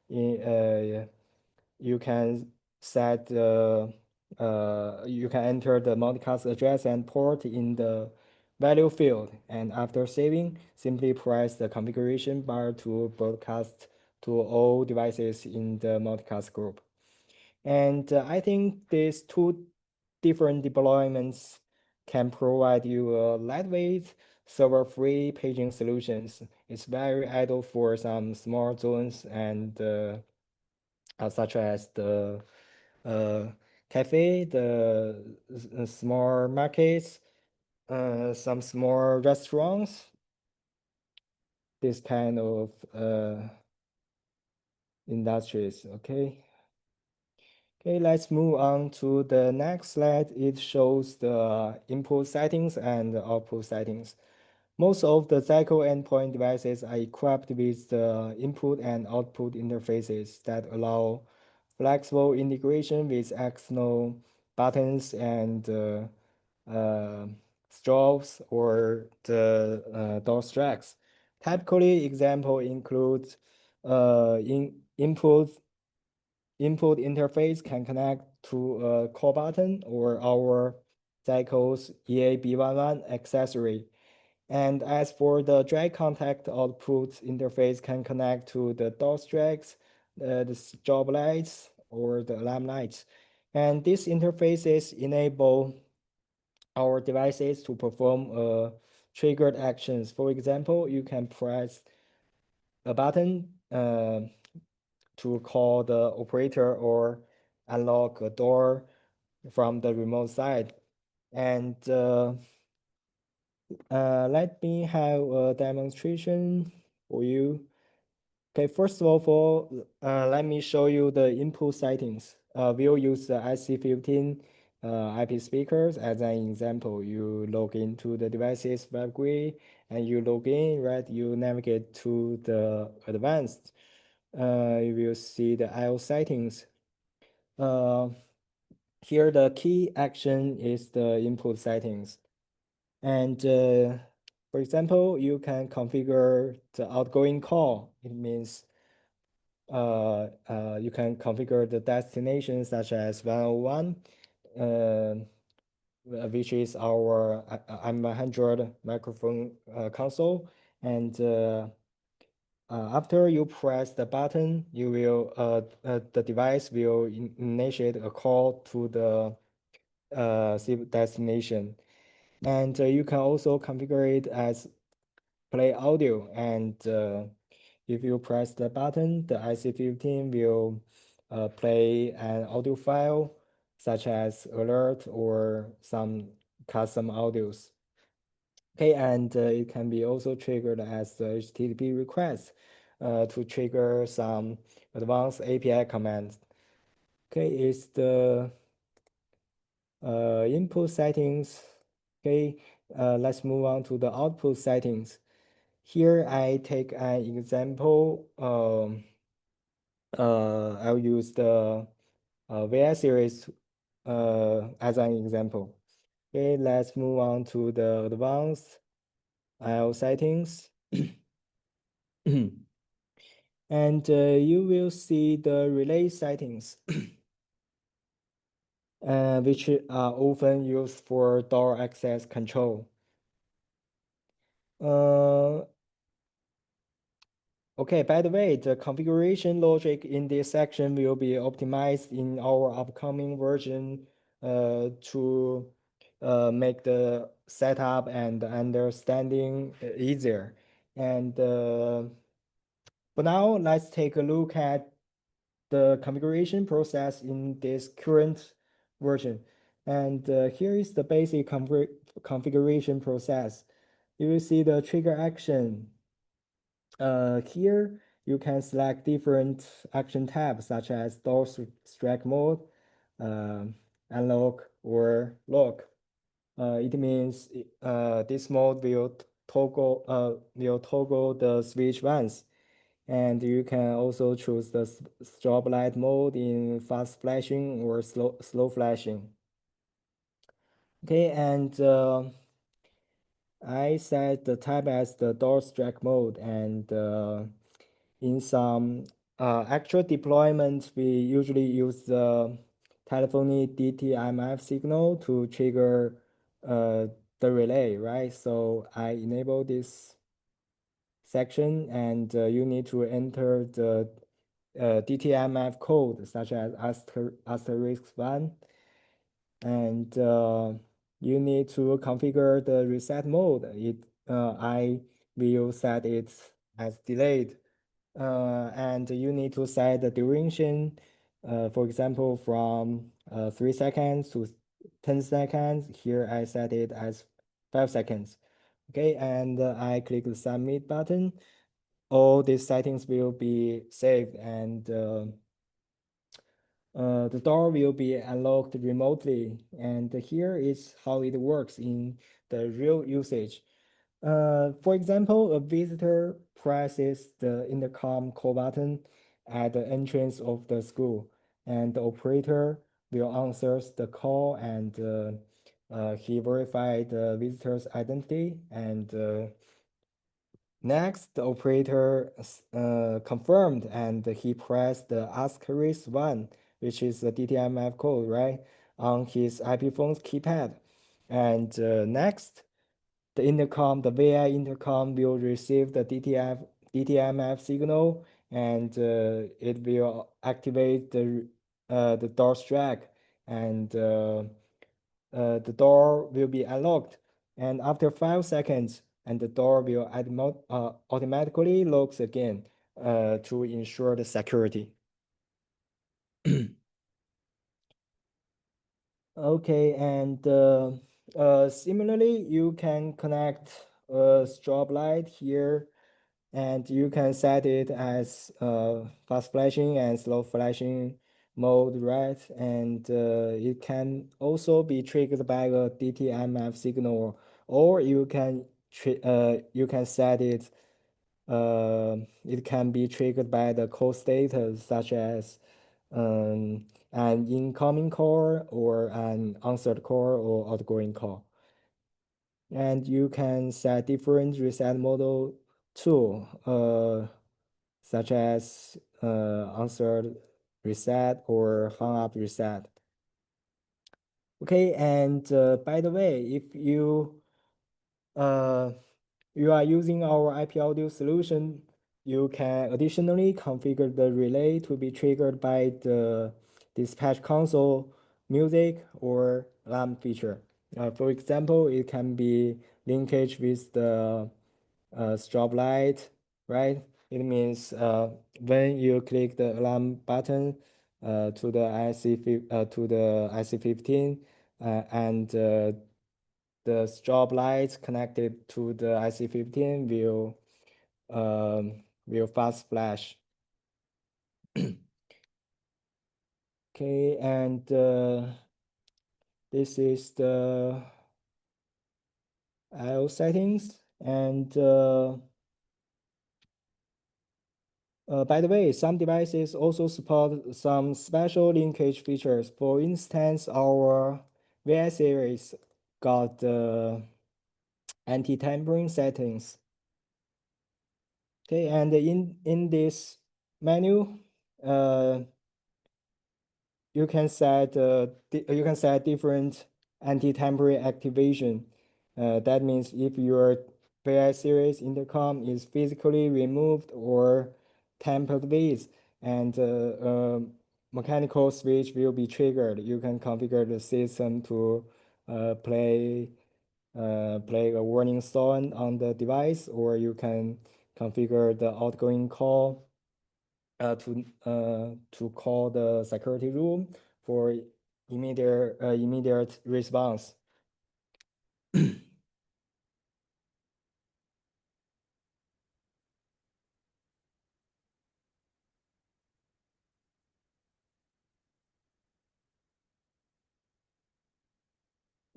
you can set you can enter the multicast address and port in the value field, and after saving, simply press the configuration bar to broadcast to all devices in the multicast group. And I think these two different deployments can provide you a lightweight, server-free paging solutions. It's very ideal for some small zones, and such as the cafe, the small markets, some small restaurants, this kind of industries. Okay. Okay, let's move on to the next slide. It shows the input settings and the output settings. Most of the Zycoo endpoint devices are equipped with the input and output interfaces that allow flexible integration with external buttons and strobes or the door tracks. Typically, example includes input interface can connect to a call button or our Zycoo's EAB11 accessory. And as for the drag contact output interface can connect to the door tracks, the strobe lights, or the alarm lights. And these interfaces enable our devices to perform triggered actions. For example, you can press a button to call the operator or unlock a door from the remote side. And let me have a demonstration for you. Okay, first of all, let me show you the input settings. We'll use the IC15 IP speakers as an example. You log into the device's web GUI and you log in, right? You navigate to the advanced. You will see the IO settings. Here the key action is the input settings. And for example, you can configure the outgoing call. It means you can configure the destination such as 101, which is our M100 microphone console. And after you press the button, you will the device will initiate a call to the destination. And you can also configure it as play audio. And if you press the button, the IC15 will play an audio file such as alert or some custom audios. Okay, and it can be also triggered as the HTTP request to trigger some advanced API commands. Okay, it's the input settings. Okay, let's move on to the output settings. Here I take an example. I'll use the VI series as an example. Okay, let's move on to the advanced IO settings. And you will see the relay settings, which are often used for door access control. Okay, by the way, the configuration logic in this section will be optimized in our upcoming version to make the setup and understanding easier. And for now, let's take a look at the configuration process in this current version. And here is the basic configuration process. You will see the trigger action. Here you can select different action tabs such as door strike mode, unlock, or lock. It means this mode will toggle the switch once. And you can also choose the strobe light mode in fast flashing or slow flashing. Okay, and I set the type as the door strike mode, and in some actual deployments, we usually use the telephony DTMF signal to trigger the relay, right? So I enable this section, and you need to enter the DTMF code such as *1, and you need to configure the reset mode. I will set it as delayed, and you need to set the duration, for example, from 3 seconds to 10 seconds. Here I set it as 5 seconds. Okay, and I click the submit button. All these settings will be saved, and the door will be unlocked remotely. And here is how it works in the real usage. For example, a visitor presses the intercom call button at the entrance of the school, and the operator will answer the call, and he verified the visitor's identity, and next, the operator confirmed, and he pressed the *1, which is the DTMF code, right, on his IP phone's keypad. And next, the VI intercom will receive the DTMF signal, and it will activate the door strike, and the door will be unlocked. And after 5 seconds, and the door will automatically locks again to ensure the security. Okay, and similarly, you can connect a strobe light here, and you can set it as fast flashing and slow flashing mode, right? And it can also be triggered by a DTMF signal, or you can set it It can be triggered by the call status such as an incoming call or an answered call or outgoing call. And you can set different reset model too, such as answered reset or hung up reset. Okay, and by the way, if uh, you are using our IP audio solution, you can additionally configure the relay to be triggered by the dispatch console music or alarm feature. For example, it can be linkage with the strobe light, right? It means when you click the alarm button to the IC15 and the strobe lights connected to the IC15 will fast flash. Okay, and this is the I/O settings. And by the way, some devices also support some special linkage features. For instance, our VI series got anti-tampering settings. Okay, and in this menu, you can set different anti-tampering activation. That means if your VI series intercom is physically removed or tampered with, and mechanical switch will be triggered, you can configure the system to play a warning sound on the device, or you can configure the outgoing call to call the security room for immediate response.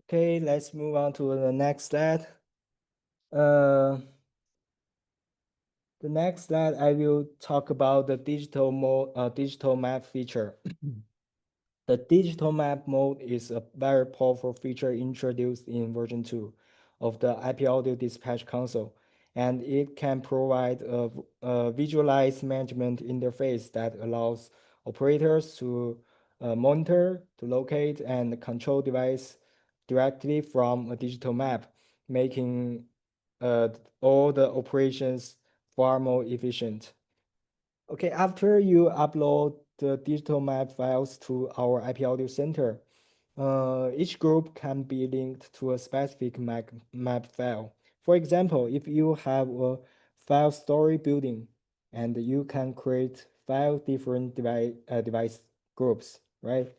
Okay, let's move on to the next slide. The next slide, I will talk about the digital map feature. The digital map mode is a very powerful feature introduced in version 2 of the IP audio dispatch console, and it can provide a visualized management interface that allows operators to monitor, to locate, and control device directly from a digital map, making all the operations far more efficient. Okay, after you upload the digital map files to our IP audio center, each group can be linked to a specific map file. For example, if you have a file story building, and you can create 5 different device groups, right?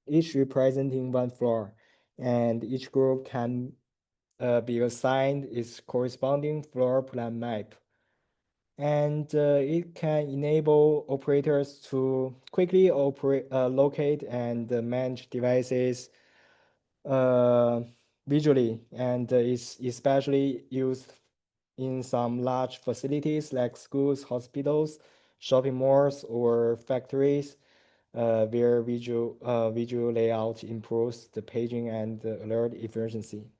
Each representing one floor, and each group can be assigned its corresponding floor plan map. And it can enable operators to quickly locate and manage devices visually, and is especially used in some large facilities like schools, hospitals, shopping malls, or factories, where visual layout improves the paging and the alert efficiency.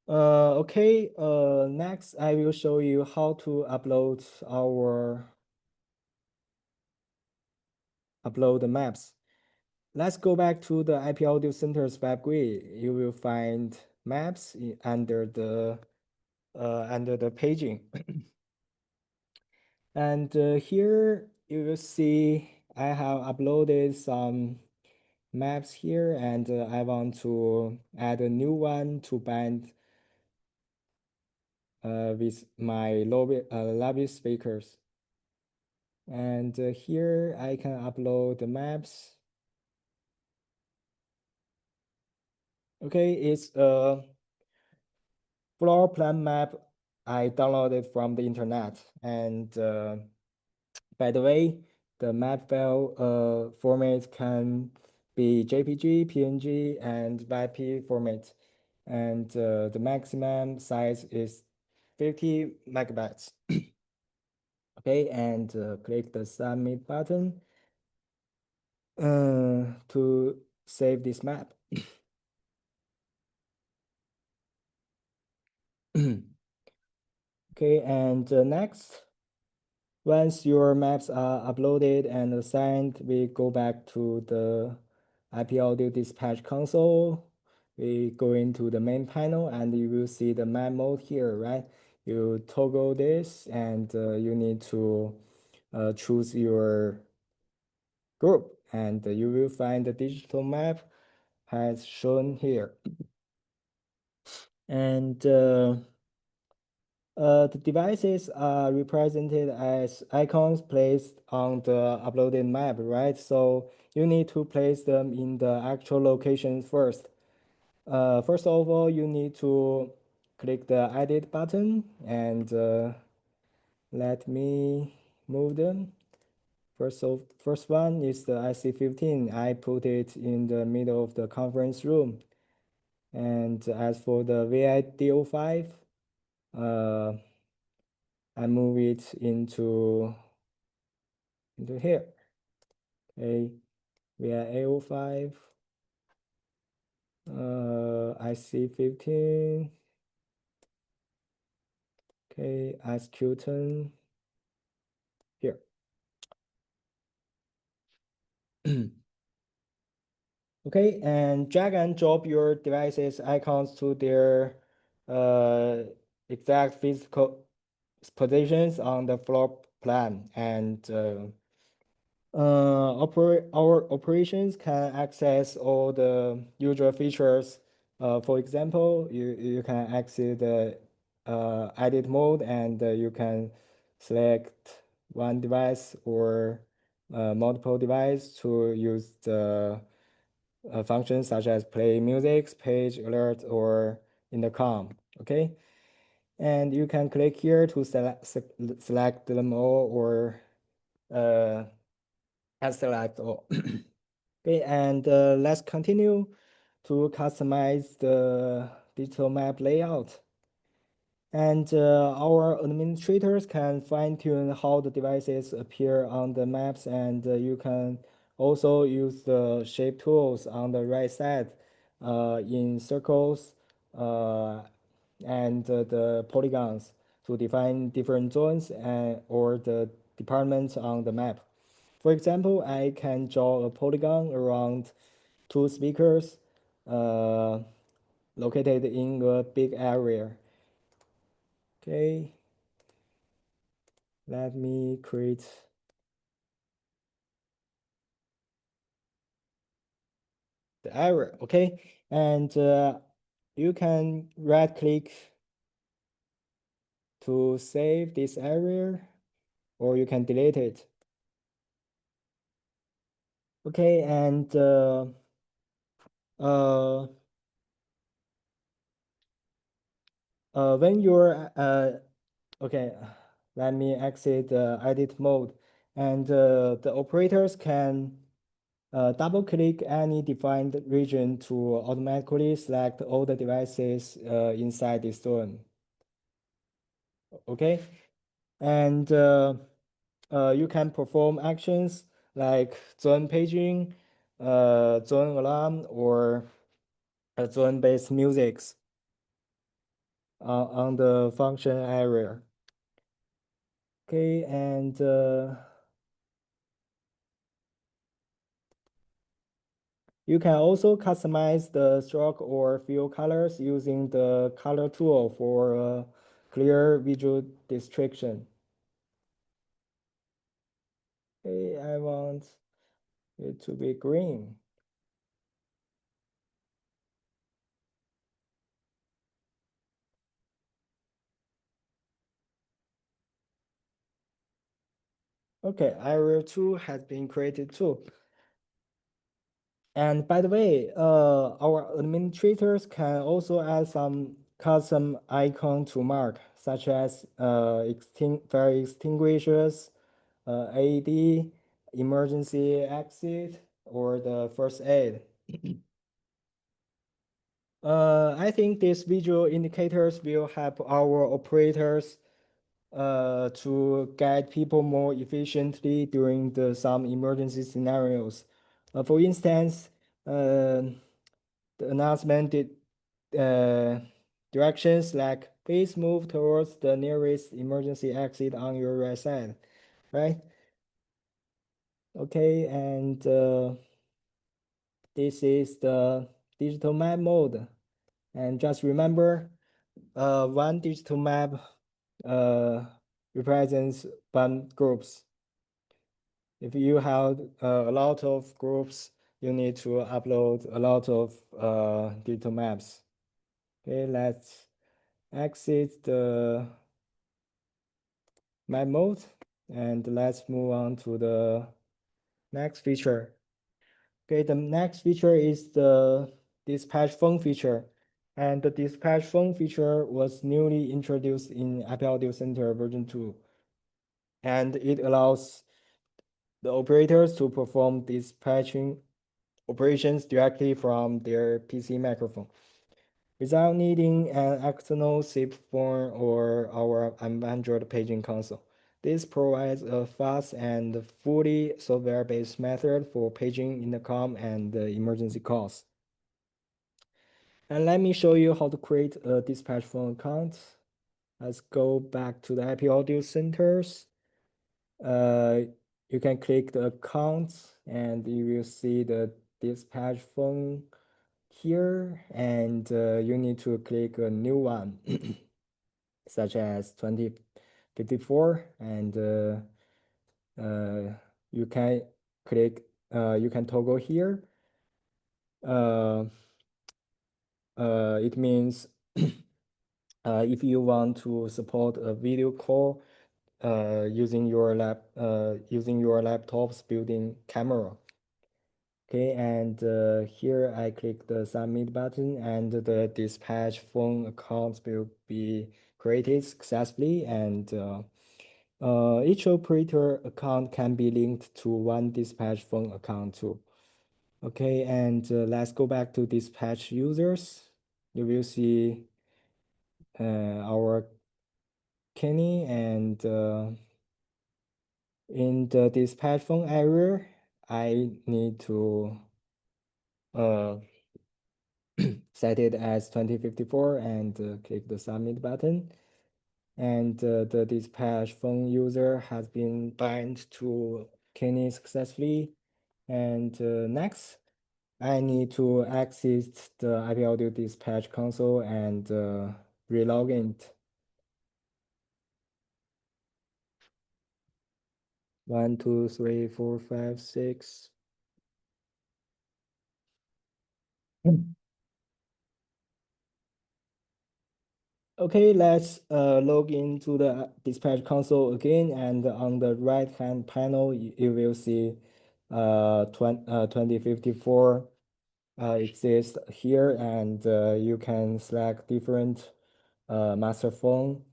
Okay, next I will show you how to upload the maps. Let's go back to the IP Audio Center's web GUI. You will find maps under the paging. And here you will see I have uploaded some maps here, and I want to add a new one to bind with my lobby speakers. And here I can upload the maps. Okay, it's a floor plan map I downloaded from the internet. And by the way, the map file format can be JPG, PNG, and YP format. and the maximum size is 50 megabytes. Okay, and click the submit button to save this map. Okay, and next, once your maps are uploaded and assigned, we go back to the IP audio dispatch console. We go into the main panel and you will see the map mode here, right? You toggle this and you need to choose your group and you will find the digital map as shown here. And the devices are represented as icons placed on the uploaded map, right? So you need to place them in the actual location first. First of all, you need to click the edit button and let me move them. First one is the IC15. I put it in the middle of the conference room. And as for the VIDO5, I move it into here. Okay, VIA05, IC15, okay, SQ10 here. Okay, and drag and drop your device's icons to their exact physical positions on the floor plan, and our operations can access all the usual features. For example, you can exit the edit mode and you can select one device or multiple device to use the functions such as play music, page alert, or intercom. Okay, and you can click here to select them all or select all. Okay, and let's continue to customize the digital map layout. And our administrators can fine-tune how the devices appear on the maps, and you can also use the shape tools on the right side in circles and the polygons to define different zones and or the departments on the map. For example, I can draw a polygon around two speakers located in a big area. Okay, let me create the area. Okay, and you can right click to save this area or you can delete it. Okay, and uh, when you're okay, let me exit the edit mode, and the operators can double click any defined region to automatically select all the devices inside this zone. Okay, and you can perform actions like zone paging, zone alarm, or zone-based musics on the function area. Okay, and you can also customize the stroke or fill colors using the color tool for clear visual description. Okay, I want it to be green. Okay, area 2 has been created too. And by the way, our administrators can also add some custom icon to mark, such as fire extinguishers, AED, emergency exit, or the first aid. I think these visual indicators will help our operators to guide people more efficiently during some emergency scenarios. For instance, the announcement did, directions like please move towards the nearest emergency exit on your right side, right? Okay, and this is the digital map mode. And just remember, one digital map represents one groups. If you have a lot of groups, you need to upload a lot of digital maps. Okay, let's exit the map mode and let's move on to the next feature. Okay, the next feature is the dispatch phone feature. And the dispatch phone feature was newly introduced in IP Audio Center version 2. And it allows the operators to perform dispatching operations directly from their PC microphone without needing an external SIP phone or our Android paging console. This provides a fast and fully software-based method for paging intercom and emergency calls. And let me show you how to create a dispatch phone account. Let's go back to the IP Audio Centers. You can click the account and you will see the dispatch phone here, and you need to click a new one, such as 2054, and you can click, you can toggle here. It means if you want to support a video call using your laptop's built-in camera. Okay, and here I click the submit button and the dispatch phone account will be created successfully, and each operator account can be linked to one dispatch phone account too. Okay, and let's go back to dispatch users. You will see our Kenny, and in the dispatch phone area, I need to set it as 2054 and click the submit button. And the dispatch phone user has been bind to Kenny successfully. And next, I need to exit the IP Audio Dispatch console and relog in. 1, 2, 3, 4, 5, 6. Okay, let's log into the dispatch console again, and on the right-hand panel, you will see 2054 exists here, and you can select different master phone.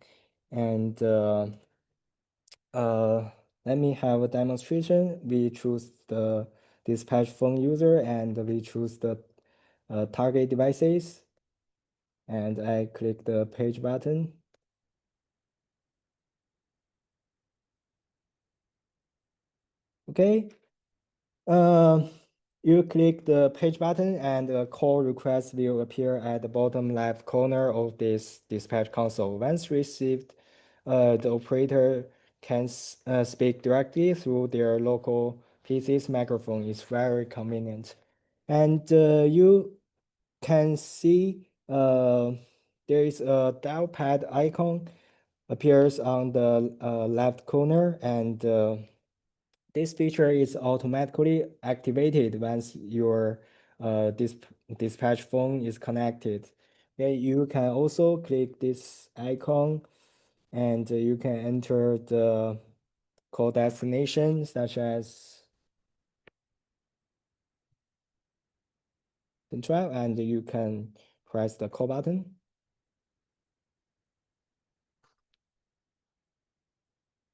And let me have a demonstration. We choose the dispatch phone user, and we choose the target devices, and I click the page button. Okay, you click the page button and a call request will appear at the bottom left corner of this dispatch console. Once received, the operator can speak directly through their local PC's microphone. It's very convenient. And you can see there is a dial pad icon appears on the left corner, and this feature is automatically activated once your dispatch phone is connected. Okay, you can also click this icon and you can enter the call destination such as Central, and you can press the call button.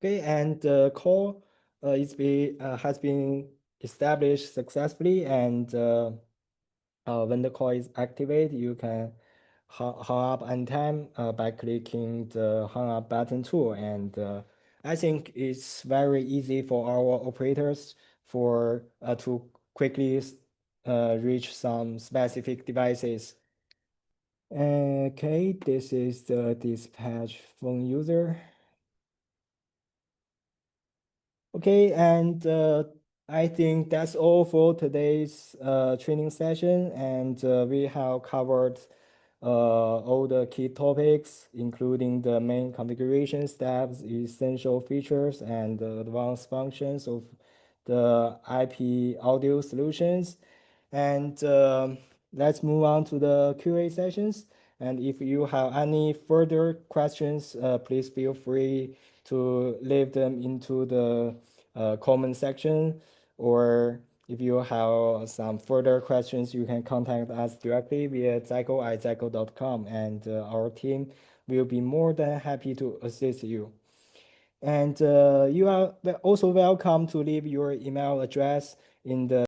Okay, and the call has been established successfully, and when the call is activated, you can hang up anytime by clicking the hang up button too. And I think it's very easy for our operators to quickly reach some specific devices. Okay, this is the dispatch phone user. Okay, and I think that's all for today's training session, and we have covered all the key topics, including the main configuration steps, essential features, and the advanced functions of the IP audio solutions. And let's move on to the QA sessions. And if you have any further questions, please feel free to leave them into the comment section, or if you have some further questions, you can contact us directly via zycoo@zycoo.com, and our team will be more than happy to assist you. And you are also welcome to leave your email address in the